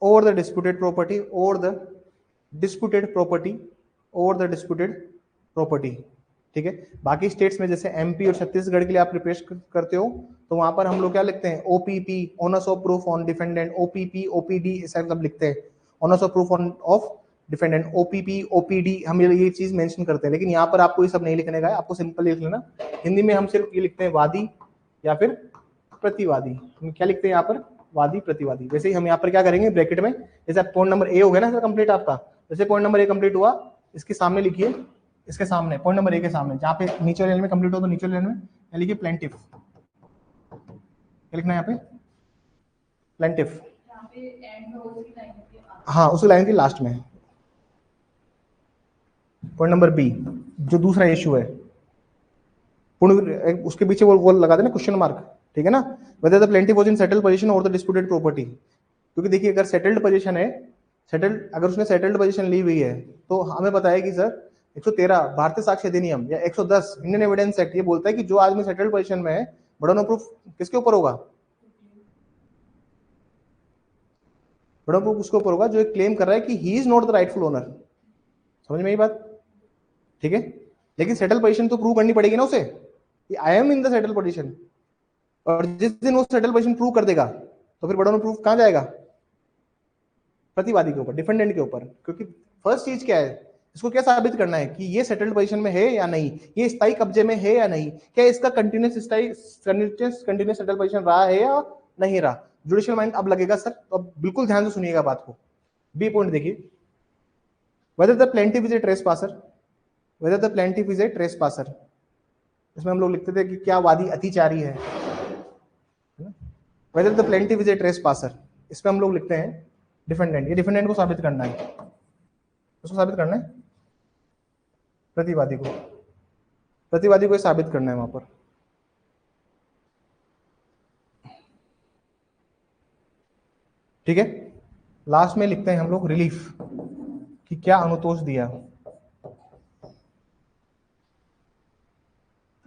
[SPEAKER 1] or the disputed property or the disputed property or the disputed property. ठीक है. बाकी स्टेट्स में जैसे एमपी और छत्तीसगढ़ के लिए आप प्रिपेयर करते हो तो वहां पर हम लोग क्या लिखते हैं? OPP, honours of proof on defendant. OPP, OPD, ऐसा सब लिखते हैं. Honours of proof of defendant, OPP, OPD, हम ये चीज मेंशन करते हैं. लेकिन यहाँ पर आपको ये सब नहीं लिखने का है, आपको सिंपल लिख लेना. हिंदी में हम सिर्फ ये लिखते हैं वादी या फिर प्रतिवादी. हम क्या लिखते हैं यहाँ पर? वादी, प्रतिवादी. वैसे ही हम यहाँ पर क्या करेंगे ब्रैकेट में, जैसे पॉइंट नंबर ए हो गया ना सर कंप्लीट आपका, जैसे पॉइंट नंबर ए कंप्लीट हुआ, इसके सामने लिखिए, इसके सामने पॉइंट नंबर ए के सामने जहाँ पे नीचे लाइन में कंप्लीट हो तो नीचे लाइन में लिखिए प्लेंटिफ. क्या लिखना है यहाँ पे? प्लेंटिफ. हाँ, उसी लाइन की लास्ट में. पॉइंट नंबर बी, जो दूसरा इश्यू है, उसके पीछे वो लगा देना क्वेश्चन मार्क, ठीक है ना. whether the plaintiff was in settled position or the disputed property. क्योंकि देखिए अगर सेटल्ड पोजीशन है, अगर उसने सेटल्ड पोजीशन ली हुई है तो हमें पता है कि सर 113 भारतीय साक्ष्य अधिनियम या 110 इंडियन एविडेंस एक्ट ये बोलता है कि जो आदमी सेटल्ड पोजीशन में है, बर्डन ऑफ प्रूफ किसके ऊपर होगा? बर्डन ऑफ प्रूफ उसके ऊपर होगा जो एक क्लेम कर रहा है कि he is not the rightful owner. समझ में ये बात? ठीक है. लेकिन सेटल पोजीशन तो प्रूव करनी पड़ेगी ना उसे, I am in the settle position. और जिस दिन वो सेटल पोजीशन प्रूव कर देगा तो फिर बर्डन ऑफ प्रूफ कहां जाएगा? प्रतिवादी के ऊपर, डिफेंडेंट के ऊपर. क्योंकि फर्स्ट चीज क्या है, इसको क्या साबित करना है कि ये सेटल्ड पोजीशन में है या नहीं, ये स्थायी कब्जे में है या नहीं, क्या इसका कंटिन्यूस सेटल पोजीशन रहा है या नहीं रहा. जुडिशियल माइंड अब लगेगा सर, तो अब बिल्कुल ध्यान से सुनिएगा बात को. बी पॉइंट देखिए, whether the plaintiff is a trespasser. Whether the plaintiff is a trespasser, इसमें हम लोग लिखते थे कि क्या वादी अतिचारी है. Whether the plaintiff is a trespasser, इसमें हम लोग लिखते हैं डिफेंडेंट. ये डिफेंडेंट को साबित करना है, उसको साबित करना है प्रतिवादी को, प्रतिवादी को साबित करना है वहां पर. ठीक है. लास्ट में लिखते हैं हम लोग रिलीफ, कि क्या अनुतोष दिया.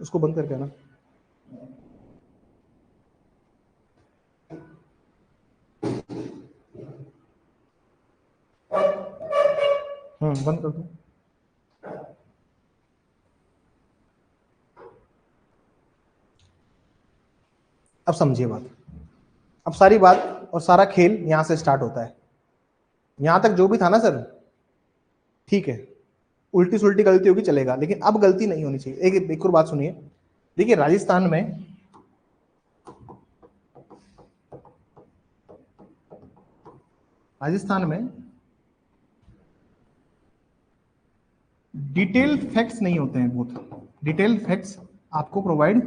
[SPEAKER 1] उसको बंद करके ना, बंद कर दो. अब समझिए बात. अब सारी बात और सारा खेल यहां से स्टार्ट होता है. यहां तक जो भी था ना सर, ठीक है, उल्टी सुल्टी गलती होगी चलेगा, लेकिन अब गलती नहीं होनी चाहिए. एक और बात सुनिए. देखिए राजस्थान में राजस्थान में डिटेल फैक्ट्स नहीं होते हैं, बहुत डिटेल फैक्ट्स आपको प्रोवाइड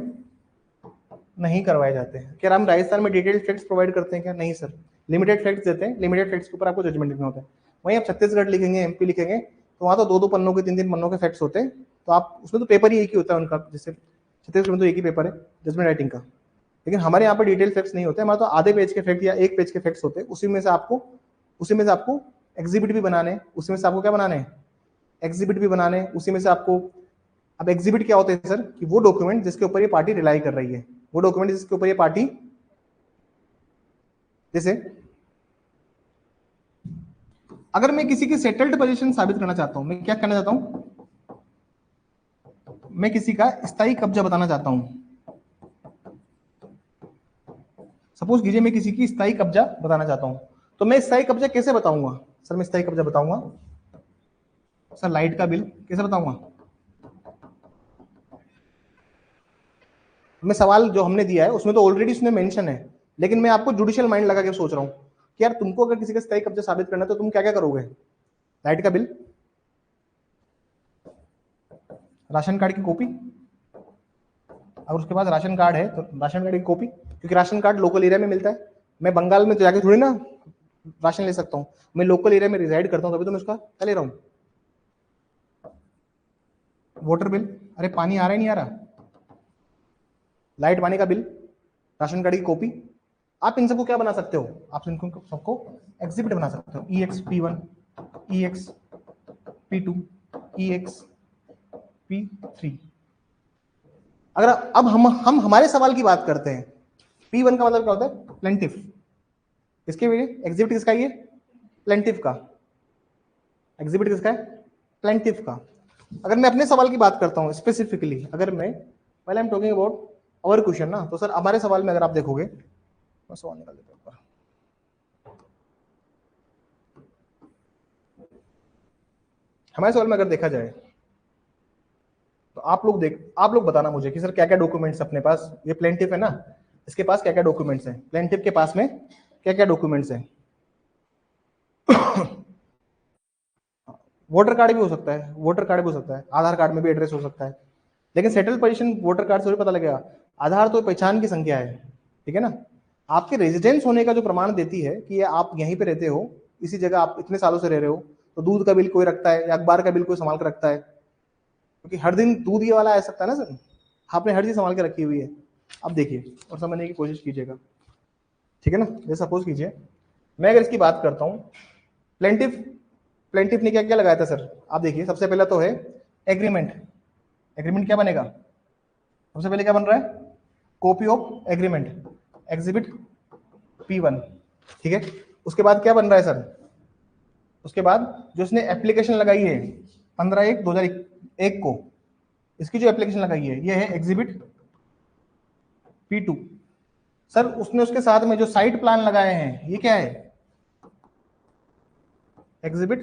[SPEAKER 1] नहीं करवाए जाते हैं। क्या हम राजस्थान में डिटेल फैक्ट्स प्रोवाइड करते हैं क्या? नहीं सर, लिमिटेड फैक्ट्स देते हैं, लिमिटेड फैक्ट्स के ऊपर आपको जजमेंट देना होता है। वहीं आप छत्तीसगढ़ लिखेंगे, एमपी लिखेंगे, तो वहाँ तो 2-2 पन्नों के 3-3 पन्नों के फैक्ट्स होते हैं, तो आप उसमें तो पेपर ही एक ही होता है उनका, जैसे छत्तीसगढ़ में तो एक ही पेपर है जजमेंट राइटिंग का। लेकिन हमारे यहाँ पर डिटेल फैक्ट्स नहीं होते, हमारे तो आधे पेज के फैक्ट या एक पेज के फैक्ट्स होते हैं, उसी में से आपको एग्जिबिट भी बनाने हैं, उसी में से आपको क्या बनाने हैं, एग्जिबिट भी बनाने हैं, उसी में से आपको। अब एग्जिबिट क्या होते हैं सर, कि वो डॉक्यूमेंट जिसके ऊपर ये पार्टी रिलाई कर रही है, वो डॉक्यूमेंट जिसके ऊपर ये पार्टी, जैसे अगर मैं किसी की सेटल्ड पोजीशन साबित करना चाहता हूं, मैं क्या करना चाहता हूं, मैं किसी का स्थायी कब्जा बताना चाहता हूं। सपोज कीजिए मैं किसी की स्थायी कब्जा बताना चाहता हूं, तो मैं स्थायी कब्जा कैसे बताऊंगा सर? मैं स्थायी कब्जा बताऊंगा सर, लाइट का बिल कैसे बताऊंगा? मैं सवाल जो हमने दिया है उसमें तो ऑलरेडी उसने मेंशन है, लेकिन मैं आपको जुडिशियल माइंड लगा के सोच रहा हूं कि यार तुमको अगर किसी का स्थायी कब्जा साबित करना है तो तुम क्या क्या करोगे? लाइट का बिल, राशन कार्ड की कॉपी, और उसके बाद राशन कार्ड है तो राशन कार्ड की कॉपी, क्योंकि राशन कार्ड लोकल एरिया में मिलता है। मैं बंगाल में तो जाके थोड़ी ना राशन ले सकता हूँ, मैं लोकल एरिया में रिजाइड करता हूँ, तभी तो मैं उसका क्या ले रहा हूँ। वाटर बिल, अरे पानी आ रहा है नहीं आ रहा, लाइट पानी का बिल, राशन कार्ड की कॉपी, आप इन सबको क्या बना सकते हो? आप इनको सबको एग्जिबिट बना सकते हो। EX-P1, EX-P2, EX-P3। अगर अब हम हमारे सवाल की बात करते हैं, P1 का मतलब क्या होता है? प्लेंटिफ। किसके लिए एग्जिबिट? किसका ये? प्लेंटिफ का। एग्जिबिट किसका है? प्लेंटिफ का। अगर मैं अपने सवाल की बात करता हूं स्पेसिफिकली, अगर मैं while I am talking about our question ना, तो सर हमारे सवाल में अगर आप देखोगे, मैं सवाल निकाल देता हूं, हमारे सवाल में अगर देखा जाए तो आप लोग बताना मुझे कि सर क्या क्या डॉक्यूमेंट्स अपने पास, ये प्लेंटिफ है ना, इसके पास क्या क्या डॉक्यूमेंट्स हैं, प्लेंटिफ के पास में क्या क्या डॉक्यूमेंट्स हैं। वोटर कार्ड भी हो सकता है, वोटर कार्ड भी हो सकता है, आधार कार्ड में भी एड्रेस हो सकता है, लेकिन सेटल पोजीशन वोटर कार्ड से भी पता लगेगा। आधार तो पहचान की संख्या है, ठीक है ना, आपके रेजिडेंस होने का जो प्रमाण देती है कि आप यहीं पे रहते हो, इसी जगह आप इतने सालों से रह रहे हो। तो दूध का बिल कोई रखता है या अखबार का बिल कोई संभाल कर रखता है, क्योंकि हर दिन दूध ये वाला आ सकता है ना सर, आपने हर चीज संभाल के रखी हुई है। अब देखिए और समझने की कोशिश कीजिएगा, ठीक है ना। जैसे सपोज कीजिए मैं अगर इसकी बात करता हूँ, प्लेंटिफ ने क्या क्या लगाया था सर? आप देखिए सबसे पहला तो है एग्रीमेंट। एग्रीमेंट क्या बनेगा? सबसे पहले क्या बन रहा है? Copy of agreement, exhibit P1, ठीक है। उसके बाद क्या बन रहा है सर? उसके बाद जो इसने एप्लीकेशन लगाई है 15/1/2001 को, इसकी जो एप्लीकेशन लगाई है ये है एग्जिबिट P2। सर उसने उसके साथ में जो साइट प्लान लगाए हैं ये क्या है? Exhibit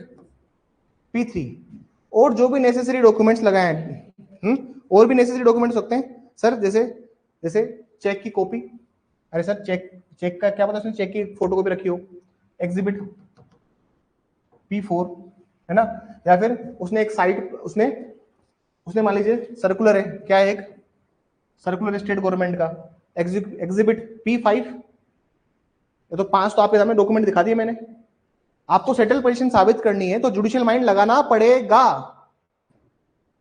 [SPEAKER 1] P3। और जो भी नेसेसरी डॉक्यूमेंट्स लगाए हैं, और भी नेसेसरी डॉक्यूमेंट्स होते हैं सर, जैसे जैसे चेक की कॉपी, अरे सर चेक का क्या पता उसने चेक की फोटो कॉपी रखी हो, एग्जिबिट P4, है ना। या फिर उसने एक साइट, उसने मान लीजिए सर्कुलर है, क्या है, एक सर्कुलर स्टेट गवर्नमेंट का, एग्जिबिट P5। ये तो 5 तो आपके सामने डॉक्यूमेंट दिखा दिए मैंने। आपको सेटल पोजीशन साबित करनी है तो जुडिशियल माइंड लगाना पड़ेगा।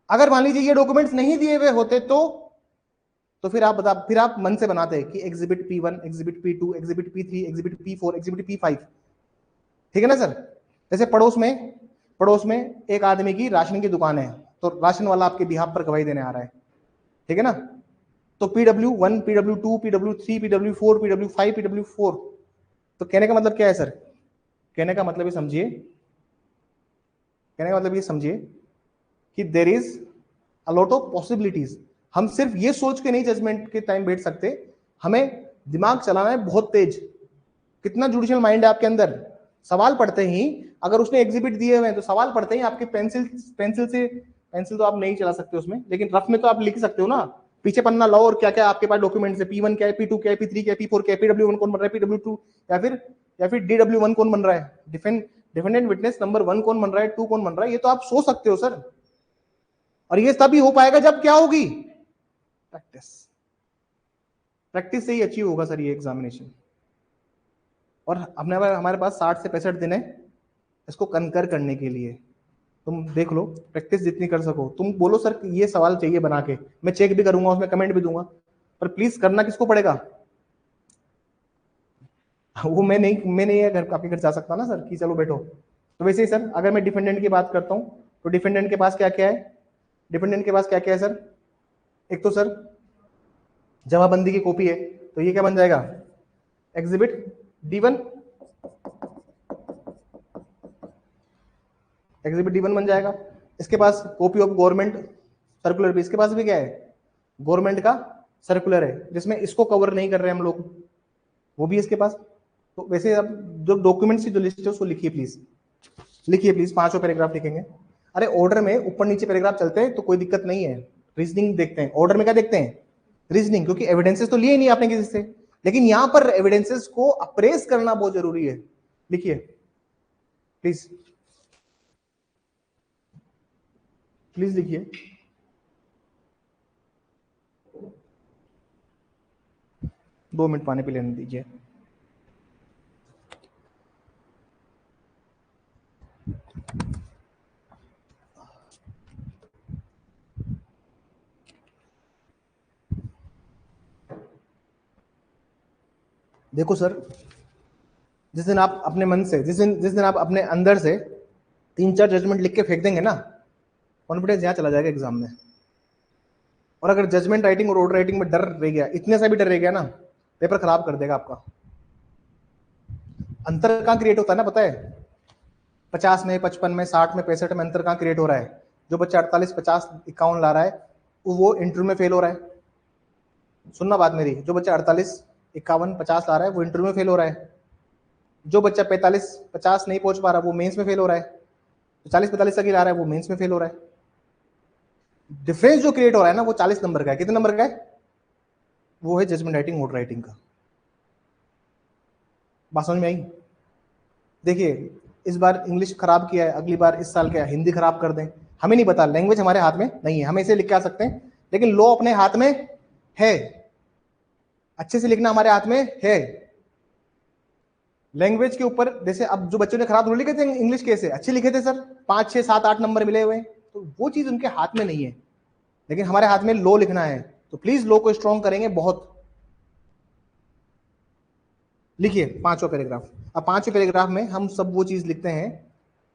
[SPEAKER 1] अगर मान लीजिए ये डॉक्यूमेंट्स नहीं दिए हुए होते तो फिर आप मन से बनाते कि exhibit P1, exhibit P2, exhibit P3, exhibit P4, exhibit P5, ठीक है ना सर। जैसे पड़ोस में एक आदमी की राशन की दुकान है, तो राशन वाला आपके बिहाफ पर गवाही देने आ रहा है, ठीक है ना। तो PW1, PW2, PW3, PW4, PW5, PW4, तो कहने का मतलब क्या है सर? कहने का मतलब ये समझिए कि there is a lot of possibilities. हम सिर्फ ये सोच के नहीं जजमेंट के टाइम बैठ सकते, हमें दिमाग चलाना है बहुत तेज। कितना जुडिशियल माइंड है आपके अंदर? सवाल पढ़ते ही अगर उसने एग्जिबिट दिए हुए हैं तो सवाल पढ़ते ही आपके पेंसिल तो आप नहीं चला सकते उसमें, लेकिन रफ में तो आप लिख सकते हो ना, पीछे पन्ना लाओ और क्या क्या आपके पास डॉक्यूमेंट्स है, P1 क्या है, P2 क्या है, P3 क्या है, P4 क्या है, PW1 कौन बन रहा है, PW2, या फिर DW1 कौन बन रहा है, डिफेंडेंट विटनेस नंबर 1 कौन बन रहा है, 2 कौन बन रहा है, ये तो आप सोच सकते हो सर। और ये तभी हो पाएगा जब क्या होगी, प्रैक्टिस। प्रैक्टिस से ही अचीव होगा सर ये एग्जामिनेशन। और हमारे पास 60 से 65 दिन है इसको कनकर करने के लिए। तुम देख लो, प्रैक्टिस जितनी कर सको। तुम बोलो सर ये सवाल चाहिए बना के, मैं चेक भी करूंगा, उसमें कमेंट भी दूंगा, पर प्लीज करना किसको पड़ेगा? वो मैं नहीं घर आपके घर जा सकता ना सर कि चलो बैठो। तो वैसे ही सर अगर मैं डिफेंडेंट की बात करता हूं तो डिफेंडेंट के पास क्या क्या है, डिफेंडेंट के पास क्या क्या है सर? एक तो सर जमाबंदी की कॉपी है, तो ये क्या बन जाएगा, एग्जिबिट D1, एग्जिबिट D1 बन जाएगा। इसके पास कॉपी ऑफ गवर्नमेंट सर्कुलर भी, इसके पास भी क्या है, गवर्नमेंट का सर्कुलर है जिसमें इसको कवर नहीं कर रहे हम लोग, वो भी इसके पास। तो वैसे अब जो डॉक्यूमेंट्स की जो लिस्ट है उसको लिखिए प्लीज, लिखिए प्लीज, 5 पैराग्राफ लिखेंगे। अरे ऑर्डर में ऊपर नीचे पैराग्राफ चलते हैं तो कोई दिक्कत नहीं है, रीजनिंग देखते हैं, ऑर्डर में क्या देखते हैं, रीजनिंग, क्योंकि एविडेंसेस तो लिए नहीं आपने किसी से, लेकिन यहां पर एविडेंसेस को अप्रेस करना बहुत जरूरी है। लिखिए प्लीज, प्लीज लिखिए। दो मिनट पानी पी लेने दीजिए। देखो सर, जिस दिन आप अपने मन से, जिस दिन आप अपने अंदर से 3-4 जजमेंट लिख के फेंक देंगे ना, कॉन्फिडेंस यहाँ चला जाएगा एग्जाम में। और अगर जजमेंट राइटिंग और ऑर्डर राइटिंग में डर रह गया, इतने सा भी डर रह गया ना, पेपर खराब कर देगा आपका। अंतर कहाँ क्रिएट होता है ना, पता है? 50 में, 55 में, 60 में, 65 में अंतर कहाँ क्रिएट हो रहा है? जो बच्चा 48, 50, 51 ला रहा है वो इंटरव्यू में फेल हो रहा है। सुनना बात मेरी, जो बच्चा 48, 51, 50 ला रहा है वो इंटरव्यू में फेल हो रहा है। जो बच्चा 45, 50 नहीं पहुंच पा रहा वो मेंस में फेल हो रहा है। 40-45 तक ही ला रहा है वो मेंस में फेल हो रहा है। डिफरेंस जो क्रिएट हो रहा है ना वो 40 नंबर का है। कितने नंबर का है? वो है जजमेंट राइटिंग, ऑर्डर राइटिंग का। बात समझ में आई? देखिए, इस बार इंग्लिश खराब किया है, अगली बार इस साल क्या हिंदी खराब कर दें, हमें नहीं पता। लैंग्वेज हमारे हाथ में नहीं है, हम इसे लिख के आ सकते हैं, लेकिन लॉ अपने हाथ में है, अच्छे से लिखना हमारे हाथ में है। लैंग्वेज के ऊपर जैसे अब जो बच्चों ने खराब रूल लिखे थे इंग्लिश कैसे अच्छे लिखे थे सर, 5, 6, 7, 8 नंबर मिले हुए, तो वो चीज उनके हाथ में नहीं है, लेकिन हमारे हाथ में लॉ लिखना है। तो प्लीज लॉ को स्ट्रॉन्ग करेंगे बहुत। लिखिए 5वां पैराग्राफ। अब 5वें पैराग्राफ में हम सब वो चीज लिखते हैं।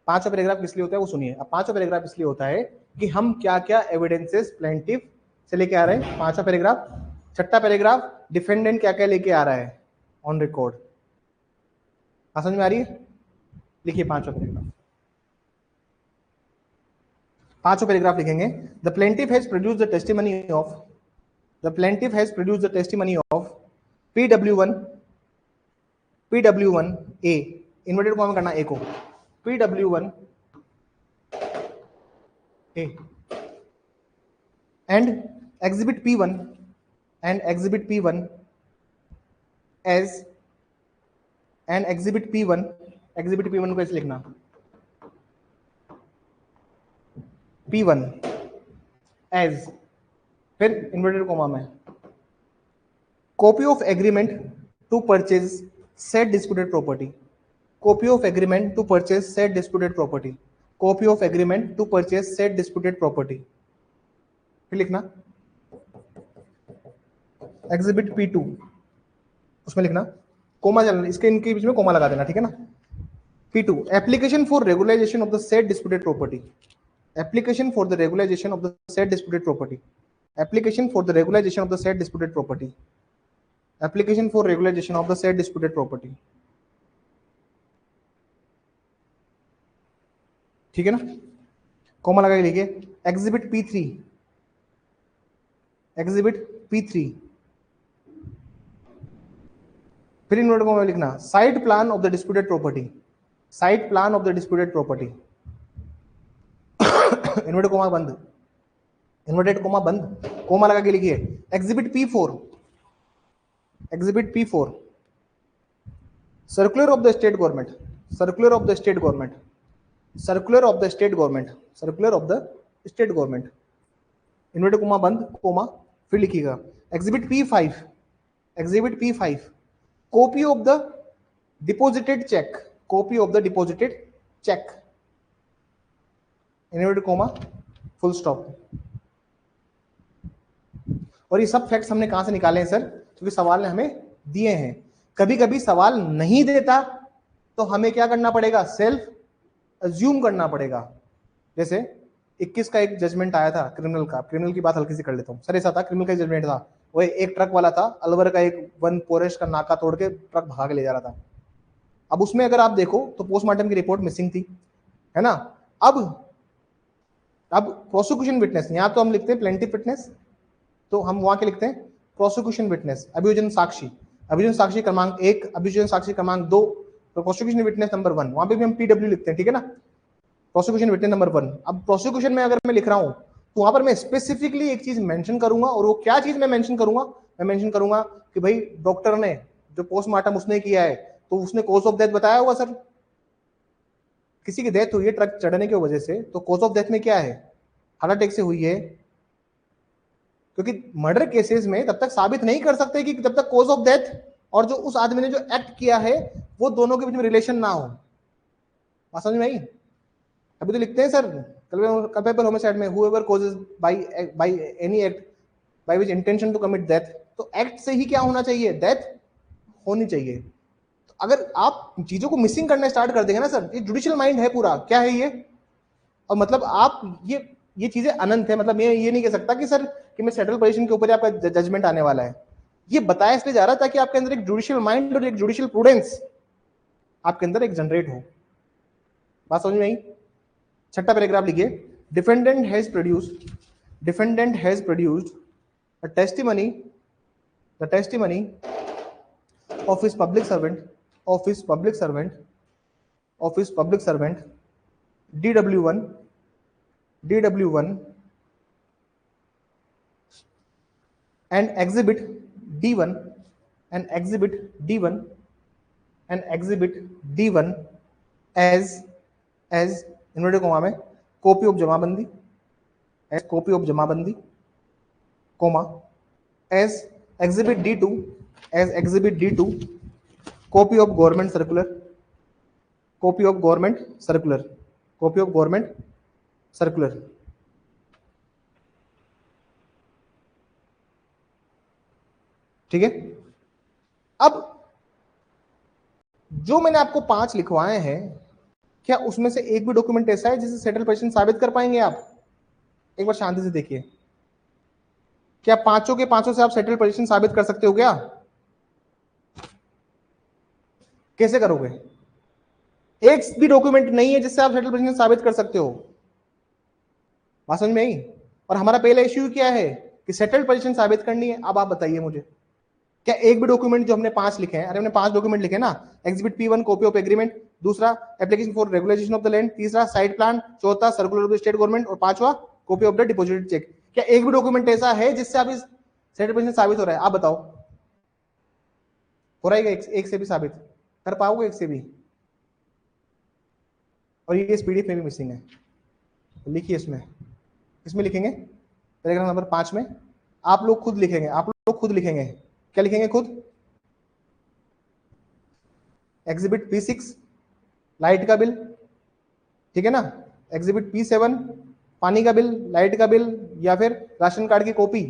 [SPEAKER 1] 5वां पैराग्राफ किस लिए होता है वो सुनिए। अब 5वां पैराग्राफ इसलिए होता है कि हम क्या क्या एविडेंसेस प्लेंटिफ से लेके आ रहे हैं। 5वां पैराग्राफ। 6वां पैराग्राफ डिफेंडेंट क्या क्या लेके आ रहा है ऑन रिकॉर्ड। समझ में आ रही है? लिखिए 5वां पैराग्राफ। 5वां पैराग्राफ लिखेंगे, the plaintiff has produced the testimony of, the plaintiff has produced the testimony of PW1 A, inverted comma करना ए को, PW1 A and exhibit P1 and exhibit P1 as and exhibit P1, exhibit P1 को ऐसे लिखना, P1 as, फिर inverted comma में, copy of agreement to purchase said disputed property, copy of agreement to purchase said disputed property, copy of agreement to purchase said disputed property. फिर लिखना exhibit P2, उसमें लिखना coma चलना, इसके इनके बीच में कोमा लगा देना, ठीक है ना। P2, application for regularisation of the set disputed property, application for the regularisation of the set disputed property, application for the regularisation of the set disputed property, application for regularisation of the set disputed property. ठीक है ना, coma लगा के लिखिए exhibit P3, exhibit P3, फिर inverted comma में लिखना site plan of the disputed property, site plan of the disputed property, inverted comma बंद, इन्वर्टेड कॉमा बंद, कोमा लगा के लिखिए exhibit P4, exhibit P4, circular of the state government, circular of the state government, circular of the state government, circular of the state government, inverted comma बंद comma, फिर लिखिएगा exhibit P5, exhibit P5, copy of the deposited cheque, copy of the deposited check, inverted coma, full stop. और ये सब facts हमने कहां से निकाले हैं सर? क्योंकि सवाल ने हमें दिए हैं। कभी कभी सवाल नहीं देता तो हमें क्या करना पड़ेगा? सेल्फ अज्यूम करना पड़ेगा। जैसे 21 का एक जजमेंट आया था क्रिमिनल का, क्रिमिनल की बात हल्की से कर लेता हूँ सर। ऐसा था, क्रिमिनल का जजमेंट था, वो एक ट्रक वाला था, अलवर का एक वन फॉरेस्ट का नाका तोड़ के ट्रक भाग ले जा रहा था। अब उसमें अगर आप देखो तो पोस्टमार्टम की रिपोर्ट मिसिंग थी, है ना। अब प्रोसिक्यूशन विटनेस, यहाँ तो हम लिखते हैं प्लेंटिफ विटनेस, तो हम वहां के लिखते हैं प्रोसिक्यूशन विटनेस, अभियोजन साक्षी, अभियोजन साक्षी क्रमांक 1, अभियोजन साक्षी क्रमांक 2, तो प्रोसिक्यूशन विटनेस नंबर 1, वहां पे भी हम PW लिखते हैं, ठीक है ना, प्रोसिक्यूशन विटनेस नंबर 1। अब प्रोसिक्यूशन में अगर मैं लिख रहा हूं तो वहां पर मैं स्पेसिफिकली एक चीज मेंशन करूंगा, और वो क्या चीज मैं मेंशन करूंगा? मैं मेंशन करूंगा कि भाई डॉक्टर ने जो पोस्टमार्टम उसने किया है तो उसने कॉज ऑफ डेथ बताया होगा सर। किसी की डेथ हुई है ट्रक चढ़ने की वजह से, तो कॉज ऑफ डेथ में क्या है? हार्ट अटैक से हुई है। क्योंकि मर्डर केसेस में तब तक साबित नहीं कर सकते कि जब तक कॉज ऑफ डेथ और जो उस आदमी ने जो एक्ट किया है वो दोनों के बीच में रिलेशन ना हो। बात समझ में आई? अभी तो लिखते हैं सर कल्पेबल होमिसाइड में whoever causes by any act by which intention to commit death, तो एक्ट से ही क्या होना चाहिए? डेथ होनी चाहिए। तो अगर आप चीजों को मिसिंग करना स्टार्ट कर देंगे ना सर, ये जुडिशियल माइंड है पूरा, क्या है ये? और मतलब आप ये चीजें अनंत है। मतलब मैं ये नहीं कह सकता कि सर कि मैं सेटल पोजीशन के ऊपर आपका जजमेंट आने वाला है। ये बताया इसलिए जा रहा है ताकि आपके अंदर एक जुडिशियल माइंड और एक जुडिशियल प्रूडेंस आपके अंदर एक जनरेट हो। बात समझ में आई? छठा पैराग्राफ लिखिए, defendant has produced a testimony, the testimony of his public servant, DW1 and exhibit D1 as inverted comma में copy of jamabandi, as copy of jamabandi, comma, as exhibit D2 copy of government circular। ठीक है। अब जो मैंने आपको 5 लिखवाए हैं, क्या उसमें से एक भी डॉक्यूमेंट ऐसा है जिसे सेटल पोजीशन साबित कर पाएंगे आप? एक बार शांति से देखिए, क्या पांचों के पांचों से आप सेटल पोजीशन साबित कर सकते हो? क्या कैसे करोगे? एक भी डॉक्यूमेंट नहीं है जिससे आप सेटल पोजीशन साबित कर सकते हो। बात समझ में आई? और हमारा पहला इश्यू क्या है कि सेटल पोजीशन साबित करनी है। अब आप बताइए मुझे, क्या एक भी डॉक्यूमेंट जो हमने 5 लिखे हैं, अरे हमने 5 डॉक्यूमेंट लिखे ना, exhibit P1 copy of agreement, दूसरा application for regularisation of the land, तीसरा साइट प्लान, चौथा circular of the state government, और पांचवा copy of the deposited cheque. क्या एक भी डॉक्यूमेंट ऐसा है जिससे आप इस सेटल पोजीशन साबित हो रहा है? आप बताओ, हो रहा है? एक से भी साबित कर पाओगे? एक से भी? और ये इस PDF में भी मिसिंग है। लिखिए इसमें लिखेंगे पैराग्राफ नंबर 5 में आप लोग खुद लिखेंगे, क्या लिखेंगे खुद? एग्जिबिट P6 लाइट का बिल, ठीक है ना, एग्जिबिट P7 पानी का बिल, लाइट का बिल, या फिर राशन कार्ड की कॉपी,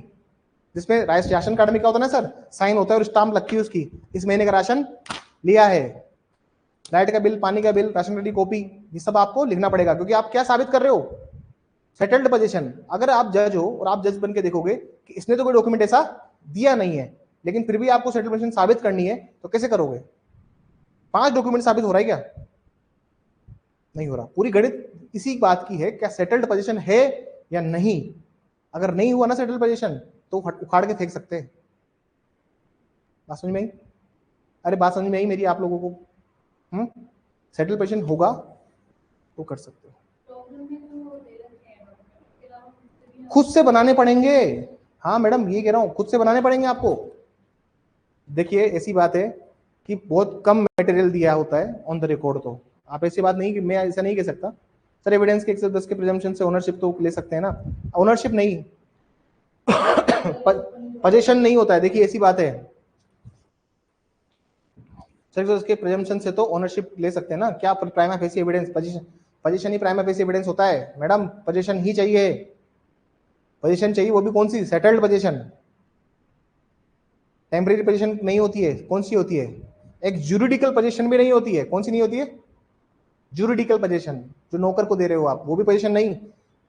[SPEAKER 1] जिसमें राशन कार्ड में क्या होता है ना सर, साइन होता है और स्टाम्प लगती है उसकी, इस महीने का राशन लिया है। लाइट का बिल, पानी का बिल, राशन कार्ड की कॉपी, ये सब आपको लिखना पड़ेगा, क्योंकि आप क्या साबित कर रहे हो? Settled position. अगर आप जज हो और आप जज बन के देखोगे कि इसने तो कोई डॉक्यूमेंट ऐसा दिया नहीं है, लेकिन फिर भी आपको सेटल्ड पोजीशन साबित करनी है, तो कैसे करोगे? 5 डॉक्यूमेंट साबित हो रहा है क्या? नहीं हो रहा। पूरी गणित इसी बात की है, क्या सेटल्ड पोजीशन है या नहीं। अगर नहीं हुआ ना सेटल्ड पोजीशन तो उखाड़ के फेंक सकते हैं। बात समझ में आई? अरे बात समझ में आई मेरी आप लोगों को? सेटल्ड पोजीशन होगा तो कर सकते हो, खुद से बनाने पड़ेंगे। हाँ मैडम, ये कह रहा हूं, खुद से बनाने पड़ेंगे आपको। देखिए ऐसी बात है कि बहुत कम मटेरियल दिया होता है ऑन द रिकॉर्ड। तो आप ऐसी बात नहीं कि मैं ऐसा नहीं कह सकता सर एविडेंस के 110 के प्रिजम्पशन से ओनरशिप तो ले सकते हैं ना, ओनरशिप नहीं पोजीशन नहीं होता है। देखिए ऐसी बात है सर, उसके प्रिजम्पशन से तो ओनरशिप ले सकते हैं ना, क्या प्राइमा फेसी एविडेंस, पोजीशन ही प्राइमा फेसी एविडेंस होता है मैडम, पोजीशन ही चाहिए, पोजीशन चाहिए, वो भी कौन सी, सेटल्ड पोजीशन, टेम्परेरी पोजीशन नहीं होती है। कौन सी होती है, एक ज्यूरिडिकल पोजीशन भी नहीं होती है। कौन सी नहीं होती है, ज्यूरिडिकल पोजीशन, जो नौकर को दे रहे हो आप, वो भी पोजीशन नहीं,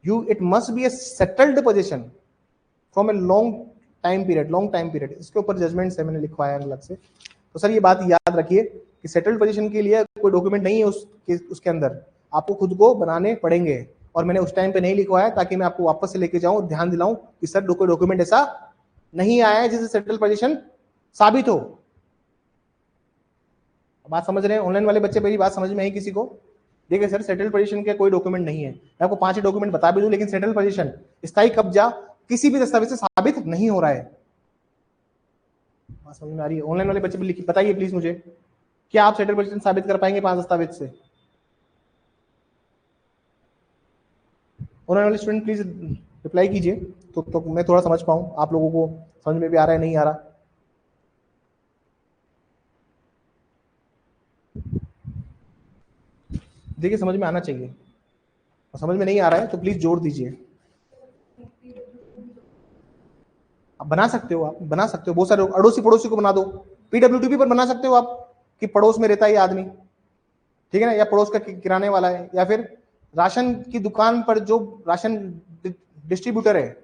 [SPEAKER 1] you it must be A settled position from a long time period, long time period. इसके ऊपर जजमेंट है मैंने लिखवाया अलग से। तो सर ये बात याद रखिए कि सेटल्ड पोजीशन के लिए कोई डॉक्यूमेंट नहीं है उसके अंदर, आपको खुद को बनाने पड़ेंगे। और मैंने उस टाइम पे नहीं लिखवाया ताकि मैं आपको वापस से लेके जाऊं, ध्यान दिलाऊं कि सर कोई डॉक्यूमेंट ऐसा नहीं आया है जिससे सेटल्ड पोजीशन साबित हो। बात समझ रहे हैं ऑनलाइन वाले बच्चे, मेरी बात समझ में आई किसी को? देखिए सर सेटल्ड पोजीशन के कोई डॉक्यूमेंट नहीं है, मैं आपको 5 डॉक्यूमेंट बता भी दूं, लेकिन सेटल्ड पोजीशन, स्थायी कब्जा किसी भी दस्तावेज से साबित नहीं हो रहा है। बात समझ में आ रही है? ऑनलाइन वाले बच्चे भी बताइए प्लीज मुझे, क्या आप सेटल्ड पोजीशन साबित कर पाएंगे 5 दस्तावेज से? ऑनलाइन वाले स्टूडेंट प्लीज रिप्लाई कीजिए तो मैं थोड़ा समझ पाऊं आप लोगों को समझ में भी आ रहा है नहीं आ रहा। देखिए समझ में आना चाहिए, और समझ में नहीं आ रहा है तो प्लीज जोड़ दीजिए। आप बना सकते हो, आप बना सकते हो, बहुत सारे अड़ोसी पड़ोसी को बना दो, पीडब्ल्यूटीपी पर बना सकते हो आप कि पड़ोस में रहता है ये आदमी, ठीक है ना, या पड़ोस का किराने वाला है, या फिर राशन की दुकान पर जो राशन डिस्ट्रीब्यूटर है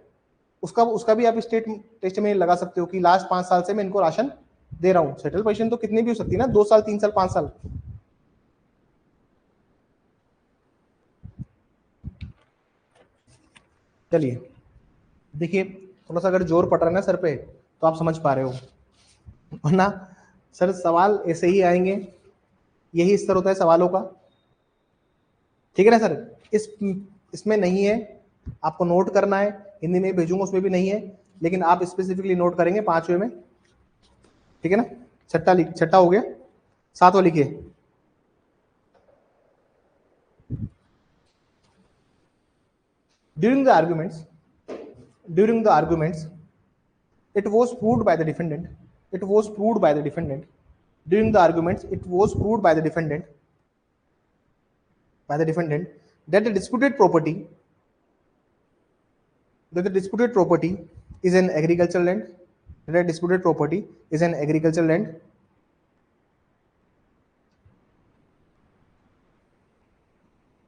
[SPEAKER 1] उसका उसका भी आप स्टेट टेस्ट में लगा सकते हो कि लास्ट 5 साल से मैं इनको राशन दे रहा हूं। सेटल पोजीशन तो कितनी भी हो सकती है ना, 2 साल 3 साल 5 साल। चलिए देखिए, थोड़ा सा अगर जोर पड़ रहा है ना सर पे तो आप समझ पा रहे हो, वरना सर सवाल ऐसे ही आएंगे, यही स्तर होता है सवालों का, ठीक है ना सर। इसमें नहीं है, आपको नोट करना है, हिंदी में भेजूंगा उसमें भी नहीं है, लेकिन आप स्पेसिफिकली नोट करेंगे 5वें में, ठीक है ना। छठा हो गया, 7वां लिखिए। During the arguments it was proved by the defendant during the arguments it was proved by the defendant that the disputed property is an agricultural land,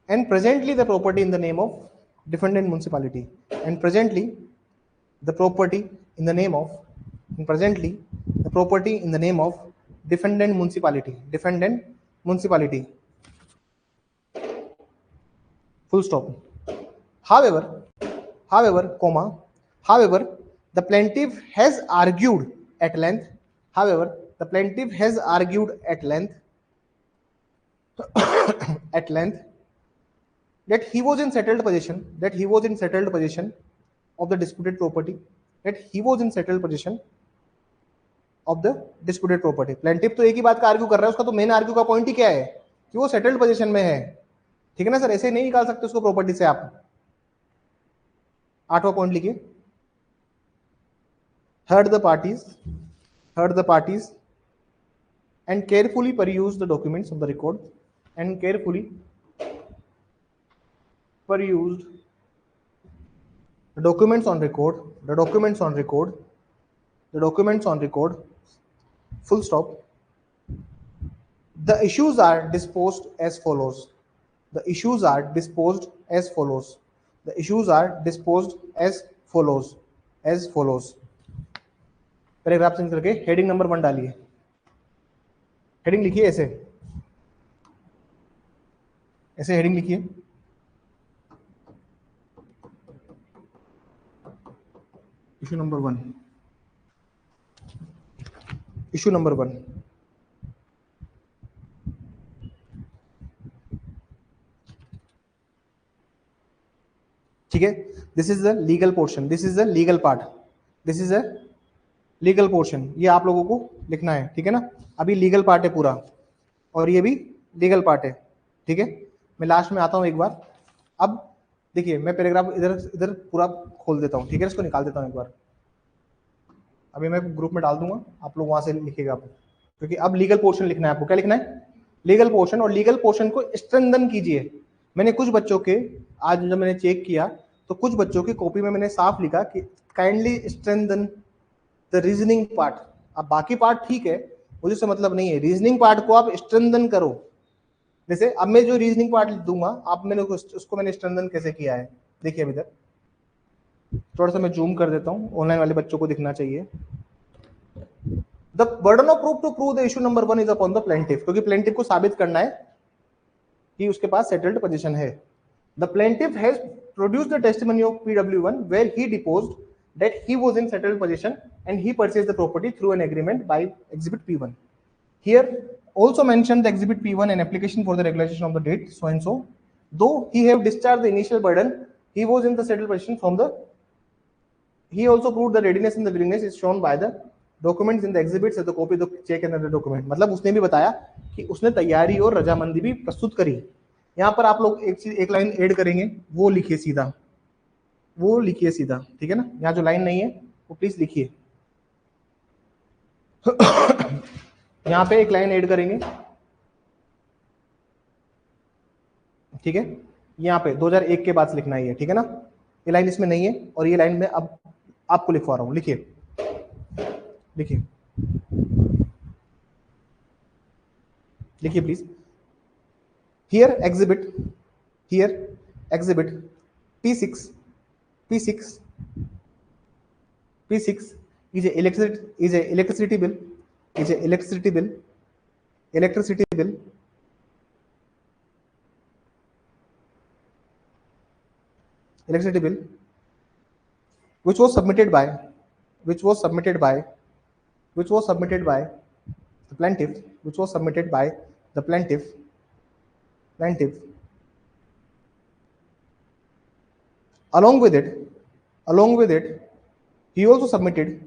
[SPEAKER 1] and presently the property in the name of defendant municipality, and presently the property in the name of defendant municipality, full stop. However, the plaintiff has argued at length that he was in settled possession of the disputed property, plaintiff तो एक ही बात का argue कर रहा है, उसका तो main argue का पॉइंट ही क्या है कि वो सेटल्ड पोजीशन में है, ठीक है ना सर। ऐसे नहीं निकाल सकते उसको प्रॉपर्टी से आप। 8वां पॉइंट लिखिए, heard the parties and carefully perused the documents of the record the documents on record, full stop. The issues are disposed as follows. Paragraph change करके हेडिंग नंबर 1 डालिए, हेडिंग लिखिए ऐसे हेडिंग लिखिए, issue number 1, ठीक है। This is the legal portion, this is the legal part, this is a legal portion ये आप लोगों को लिखना है, ठीक है ना। अभी लीगल पार्ट है पूरा और ये भी लीगल पार्ट है, ठीक है। मैं लास्ट में आता हूं एक बार। अब देखिए मैं पैराग्राफ इधर इधर पूरा खोल देता हूं, ठीक है, इसको निकाल देता हूं एक बार। अभी मैं ग्रुप में डाल दूंगा, आप लोग वहां से लिखिएगा आप, क्योंकि अब लीगल पोर्शन लिखना है आपको। क्या लिखना है? Legal portion. और लीगल पोर्शन को स्ट्रेंथन कीजिए। मैंने कुछ बच्चों के आज जब मैंने चेक किया तो कुछ बच्चों की कॉपी में मैंने साफ लिखा कि kindly strengthen the reasoning part. अब बाकी पार्ट ठीक है, मुझे से मतलब नहीं है, रीजनिंग पार्ट को आप स्ट्रेंथन करो। जैसे अब मैं जो रीजनिंग पार्ट दूंगा आप मैंने उसको मैंने स्ट्रेंथन कैसे किया है, देखिए अभी तक थोड़ा सा मैं जूम कर देता हूँ, ऑनलाइन वाले बच्चों को दिखना चाहिए। The burden of proof to prove the issue number 1 is upon the plaintiff, क्योंकि प्लेंटिफ को साबित करना है कि उसके पास सेटल्ड पोजीशन है। The plaintiff has produced the testimony of PW1 where he deposed that he was in settled position and he purchased the property through an agreement by exhibit P1. Here also mentioned the exhibit P1 and application for the regularization of the date so and so. Though he have discharged the initial burden, he was in the settled position from the. He also proved the readiness and the willingness is shown by the documents in the exhibits as the copy of the check and the document. मतलब उसने भी बताया कि उसने तैयारी और रजामंदी भी प्रस्तुत करी। यहाँ पर आप लोग एक चीज एक लाइन ऐड करेंगे, वो लिखिए सीधा, वो लिखिए सीधा, ठीक है ना। यहाँ जो लाइन नहीं है वो प्लीज लिखिए। यहाँ पे एक लाइन ऐड करेंगे, ठीक है। यहाँ पे 2001 के बाद से लिखना ही है, ठीक है ना। ये लाइन इसमें नहीं है और ये लाइन में अब आपको लिखवा रहा हूं, लिखिए लिखिए लिखिए please. Here exhibit P6 is a electricity bill which was submitted by the plaintiff along with it he also submitted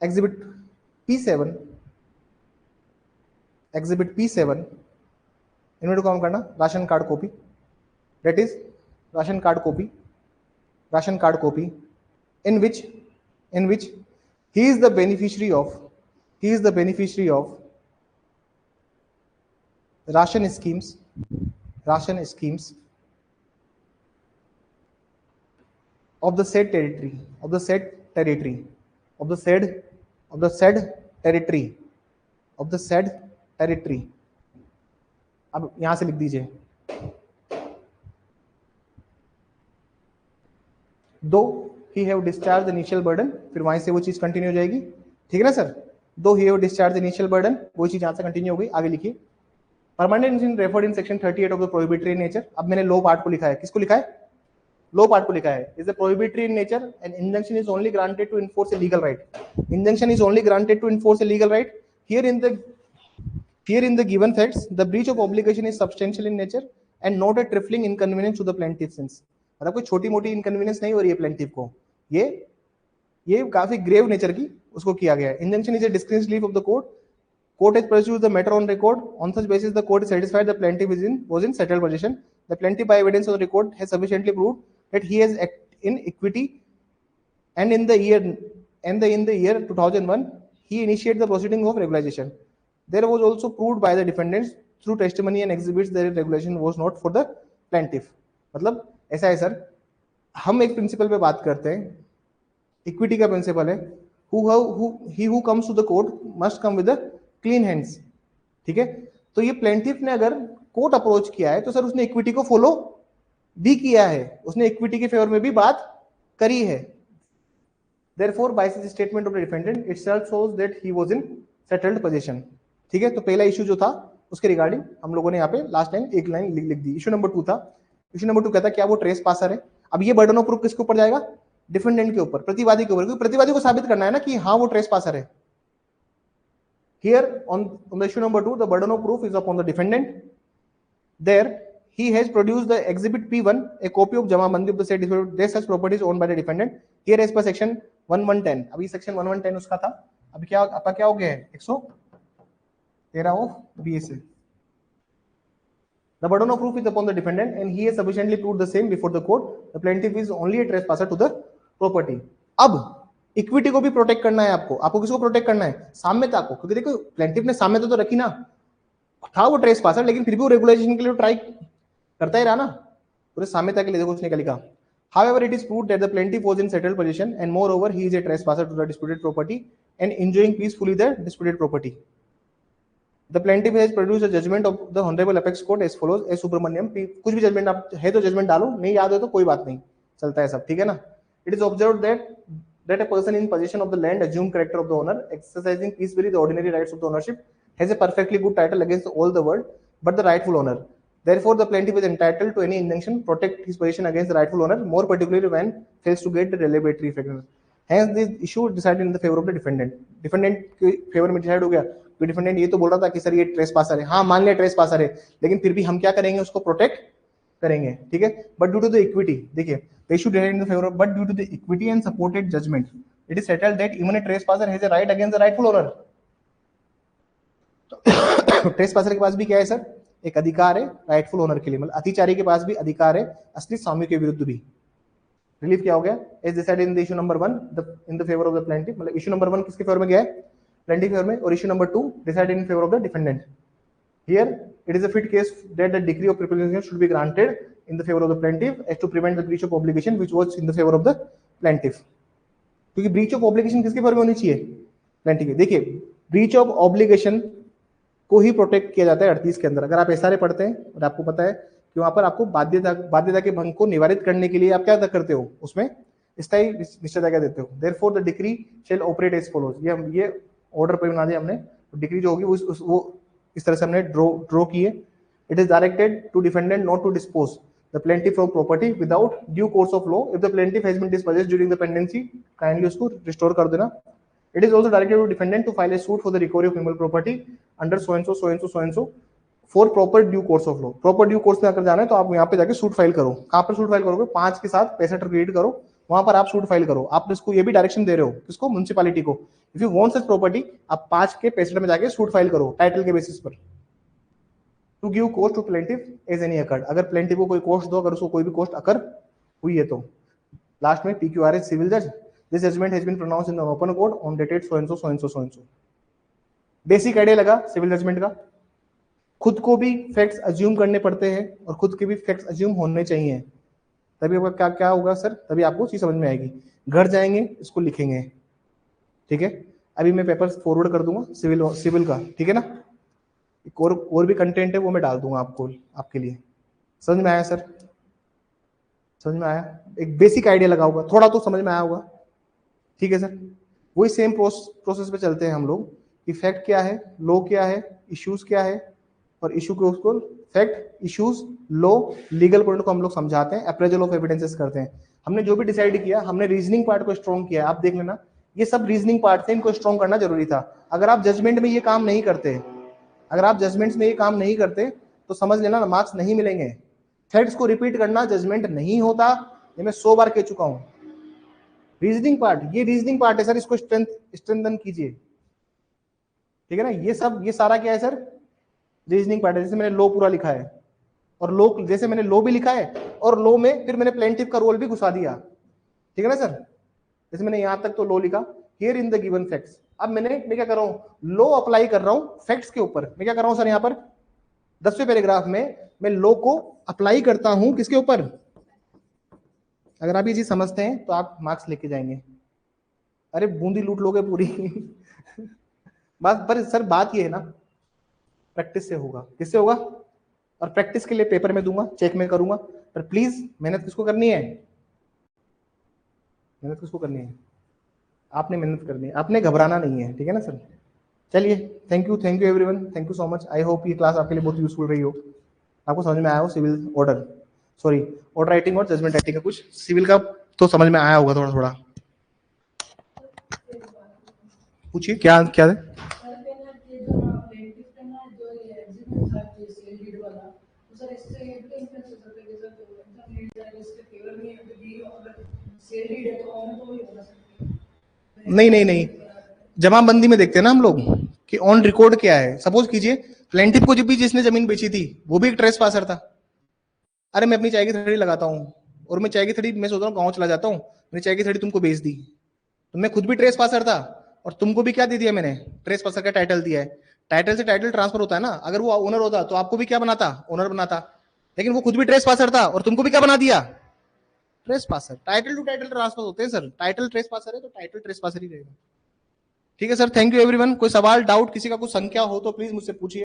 [SPEAKER 1] exhibit P7 इन्होंने काम करना ration card copy, that is ration card copy in which he is the beneficiary of ration schemes of the said territory। अब यहां से लिख दीजिए, दो he have discharge the initial burden, फिर वहीं से वो चीज कंटिन्यू हो जाएगी, ठीक है ना सर। दो he have discharge the initial burden, वो चीज यहां से कंटिन्यू हो गई। आगे लिखिए permanent referred in section 38 of the prohibitory nature. अब मैंने लो पार्ट को लिखा है, किसको लिखा है? लो पार्ट को लिखा है। Is the prohibitory in nature and injunction is only granted to enforce a legal right. Injunction is only granted to enforce a legal right. Here in the given facts, the breach of obligation is substantial in nature and not a trifling inconvenience to the plaintiff since। मतलब कोई छोटी मोटी inconvenience नहीं हो रही है plaintiff को, ये काफी ग्रेव नेचर की उसको किया गया है। Injunction is a decrease leaf of the court has pursued the matter on record. On such basis, the court is satisfied the plaintiff was in settled position. The plaintiff, by evidence of the record, has sufficiently proved that he has acted in equity, and in the year 2001, he initiated the proceeding of regularization. There was also proved by the defendants through testimony and exhibits that regulation was not for the plaintiff। मतलब ऐसा है sir, हम एक principal पे बात करते हैं, equity का प्रिंसिपल है, he who comes to the court must come with a clean hands, ठीक है। तो ये प्लेंटिफ ने अगर कोर्ट अप्रोच किया है तो सर उसने इक्विटी को फॉलो भी किया है, उसने इक्विटी के फेवर में भी बात करी है। Therefore, by this statement of the defendant itself shows that he was in settled position, ठीक है। तो पहला इशू जो था उसके रिगार्डिंग हम लोगों ने यहाँ पे लास्ट टाइम एक लाइन लिख दी। इशू नंबर 2 था, इशू नंबर 2 कहता क्या वो ट्रेस पासर है। अब ये बर्डन ऑफ प्रूफ किसके ऊपर जाएगा? डिफेंडेंट के ऊपर, प्रतिवादी के ऊपर, क्योंकि प्रतिवादी को साबित करना है ना कि हाँ वो ट्रेस पासर है। Here on the issue number 2, the burden of proof is upon the defendant. There he has produced the exhibit P1, a copy of jamabandi of the said dispute. This such property is owned by the defendant. Here as per section 1110. अभी section 1110 उसका था, अभी क्या आपका क्या हो गया है 113 of BSA. The burden of proof is upon the defendant and he has sufficiently proved the same before the court. The plaintiff is only a trespasser to the property. अब इक्विटी को भी प्रोटेक्ट करना है आपको. आपको किसको protect करना है? साम्यता को, क्योंकि देखो प्लेंटिफ ने साम्यता तो रखी ना, था वो ट्रेसपासर लेकिन फिर भी वो रेगुलाइजेशन के लिए ट्राई करता ही रहा ना, पूरे साम्यता के लिए. देखो उसने क्या लिखा. However, it is proved that the plaintiff was in settled position and moreover he is a trespasser to the disputed property and enjoying peacefully the disputed property. The plaintiff has produced a judgment of the Honorable Apex Court as follows. as Subramaniam, कुछ भी judgement आप है तो judgement डालो, नहीं याद है तो कोई बात नहीं, चलता है सब, ठीक है ना. It is observed that a person in possession of the land assumed character of the owner, exercising peacefully the ordinary rights of the ownership, has a perfectly good title against all the world but the rightful owner. Therefore, the plaintiff is entitled to any injunction protect his position against the rightful owner, more particularly when fails to get the relevatory effect. Hence, this issue decided in the favor of the defendant. Defendant के favour में decide हो गया. Defendant ये तो बोल रहा था कि सर ये ट्रेसपासर है, हाँ मान लिया ट्रेसपासर है, लेकिन फिर भी हम क्या करेंगे, उसको प्रोटेक्ट करेंगे, ठीक है. But due to the equity, देखिए they should decide in the favor of, but due to the equity and supported judgment, it is settled that even a trespasser has a right against the rightful owner. ट्रेसपासर के पास भी क्या है sir, एक अधिकार है rightful owner के लिए, मतलब अतिचारी के पास भी अधिकार है असली स्वामी के विरुद्ध भी. रिलीफ क्या हो गया, as decided in the issue number 1 in the favour of the plaintiff. मतलब इशू नंबर 1 किसके फेवर में गया है, प्लेंटिफ फेवर में, और issue number 2 decided in favour of the defendant. Here it is a fit case that the decree of prepossession should be granted in the favor of the plaintiff as to prevent the breach of obligation which was in the favor of the plaintiff. क्योंकि breach of obligation किसके favour में होनी चाहिए, plaintiff की. देखिए breach of obligation को ही protect किया जाता है 38 के अंदर. अगर आप एसआरए पढ़ते हैं और आपको पता है कि वहां पर आपको बाध्यता के भंग को निवारित करने के लिए आप क्या करते हो, उसमें स्थायी निश्चितता क्या देते हो. Therefore the decree shall operate as follows. ये ऑर्डर पर बना दिया हमने. डिक्री जो होगी वो इस तरह से हमने ड्रॉ की है. It is directed to defendant not to dispose the plaintiff from property without due course of law. If the plaintiff has been disposed during the pendency, kindly उसको रिस्टोर कर देना. It is also directed to defendant to file a suit for the recovery of animal property under so and so for proper due course of law. Proper due course में अगर जाना है तो आप यहाँ पे जाके सूट फाइल करो. कहाँ पर सूट फाइल करोगे, 5 के साथ 65 क्रिएट करो, वहां पर आप सूट फाइल करो. आप इसको ये भी डायरेक्शन दे रहे हो किसको, म्युनिसिपैलिटी को. If you want such property, आप 5 के 65 में जाके सूट फाइल करो टाइटल के बेसिस पर. To give cost to plaintiff as any accrued. अगर प्लेंटिफ को कोई कॉस्ट दो, अगर उसको कोई भी कॉस्ट अकर हुई है तो. लास्ट में PQRS सिविल जज, this judgment has been pronounced in the open court on dated so and so. Basic idea लगा सिविल जजमेंट का. खुद को भी फैक्ट्स अज्यूम करने पड़ते हैं और खुद के भी फैक्ट्स अज्यूम होने चाहिए, तभी आपका क्या क्या होगा सर, तभी आपको चीज समझ में आएगी. घर जाएंगे इसको लिखेंगे, ठीक है. अभी मैं पेपर फॉरवर्ड कर दूंगा सिविल का, ठीक है ना. एक और भी कंटेंट है वो मैं डाल दूंगा आपको, आपके लिए. समझ में आया सर, समझ में आया. एक बेसिक आइडिया लगा होगा, थोड़ा तो समझ में आया होगा, ठीक है सर. वही सेम प्रोसेस पे चलते हैं हम लोग कि फैक्ट क्या है, लॉ क्या है, इश्यूज क्या है, और इशू को उसको fact, issues, law, legal point को हम लोग समझाते हैं, अप्रेजल ऑफ एविडेंसेस करते हैं. हमने जो भी डिसाइड किया, हमने रीजनिंग पार्ट को स्ट्रॉन्ग किया. आप देख लेना, ये सब रीजनिंग पार्ट थे, इनको स्ट्रॉन्ग करना जरूरी था. अगर आप जजमेंट में ये काम नहीं करते, अगर आप जजमेंट्स में ये काम नहीं करते तो समझ लेना मार्क्स नहीं मिलेंगे. फैक्ट्स को रिपीट करना जजमेंट नहीं होता, ये मैं 100 बार कह चुका हूं. रीजनिंग पार्ट, ये रीजनिंग पार्ट है सर, इसको स्ट्रेंथन कीजिए, ठीक है ना. ये सब, ये सारा क्या है सर, रीजनिंग पार्ट है. जैसे मैंने लॉ पूरा लिखा है, और लॉ, जैसे मैंने लॉ भी लिखा है और लॉ में फिर मैंने प्लेंटिफ का रोल भी घुसा दिया, ठीक है ना सर. जैसे मैंने यहां तक तो लॉ लिखा, here in the given facts. अब मैं क्या कर रहा हूं, लॉ अप्लाई कर रहा हूं फैक्ट्स के ऊपर. मैं क्या कर रहा हूं सर, यहां पर 10वें पैराग्राफ में मैं लॉ को अप्लाई करता हूं किसके ऊपर. अगर आप ये चीज समझते हैं तो आप मार्क्स लेके जाएंगे. अरे बूंदी लूट लोगे पूरी. बात पर सर, बात ये है ना, प्रैक्टिस से होगा. किससे होगा, और प्रैक्टिस के लिए पेपर में दूंगा, चेक में करूंगा, पर प्लीज मेहनत किसको करनी है, मेहनत किसको करनी है, आपने मेहनत करनी है, आपने घबराना नहीं है, ठीक है ना सर. चलिए, thank you everyone, thank you so much. I hope ये क्लास आपके लिए बहुत यूजफुल रही हो, आपको समझ में आया हो civil order, sorry order writing और जजमेंट राइटिंग का. कुछ सिविल का तो समझ में आया होगा थोड़ा थोड़ा. पूछिए क्या क्या है. नहीं नहीं नहीं, जमाबंदी में देखते हैं ना हम लोग कि ऑन रिकॉर्ड क्या है। सपोज कीजिए प्लेंटिफ को जब भी जिसने जमीन बेची थी वो भी एक ट्रेस पासर था। अरे मैं अपनी चाय की थड़ी लगाता हूँ और मैं चाय की थड़ी, मैं सोच रहा हूँ गाँव चला जाता हूँ, मैंने चाय की थड़ी तुमको बेच दी, तो मैं खुद भी ट्रेस पासर था और तुमको भी क्या दे दिया मैंने, ट्रेस पासर का टाइटल दिया है। टाइटल से टाइटल ट्रांसफर होता है ना, अगर वो ओनर होता तो आपको भी क्या बनाता, ओनर बनाता, लेकिन वो खुद भी ट्रेस पासर था और तुमको भी क्या बना दिया, trespasser. Title to title transfer होते हैं सर, टाइटल ट्रेस पासर है तो टाइटल ट्रेस पासर ही रहेगा। ठीक है सर, थैंक यू एवरीवन। कोई सवाल डाउट किसी का कुछ संख्या हो तो प्लीज मुझसे पूछिए।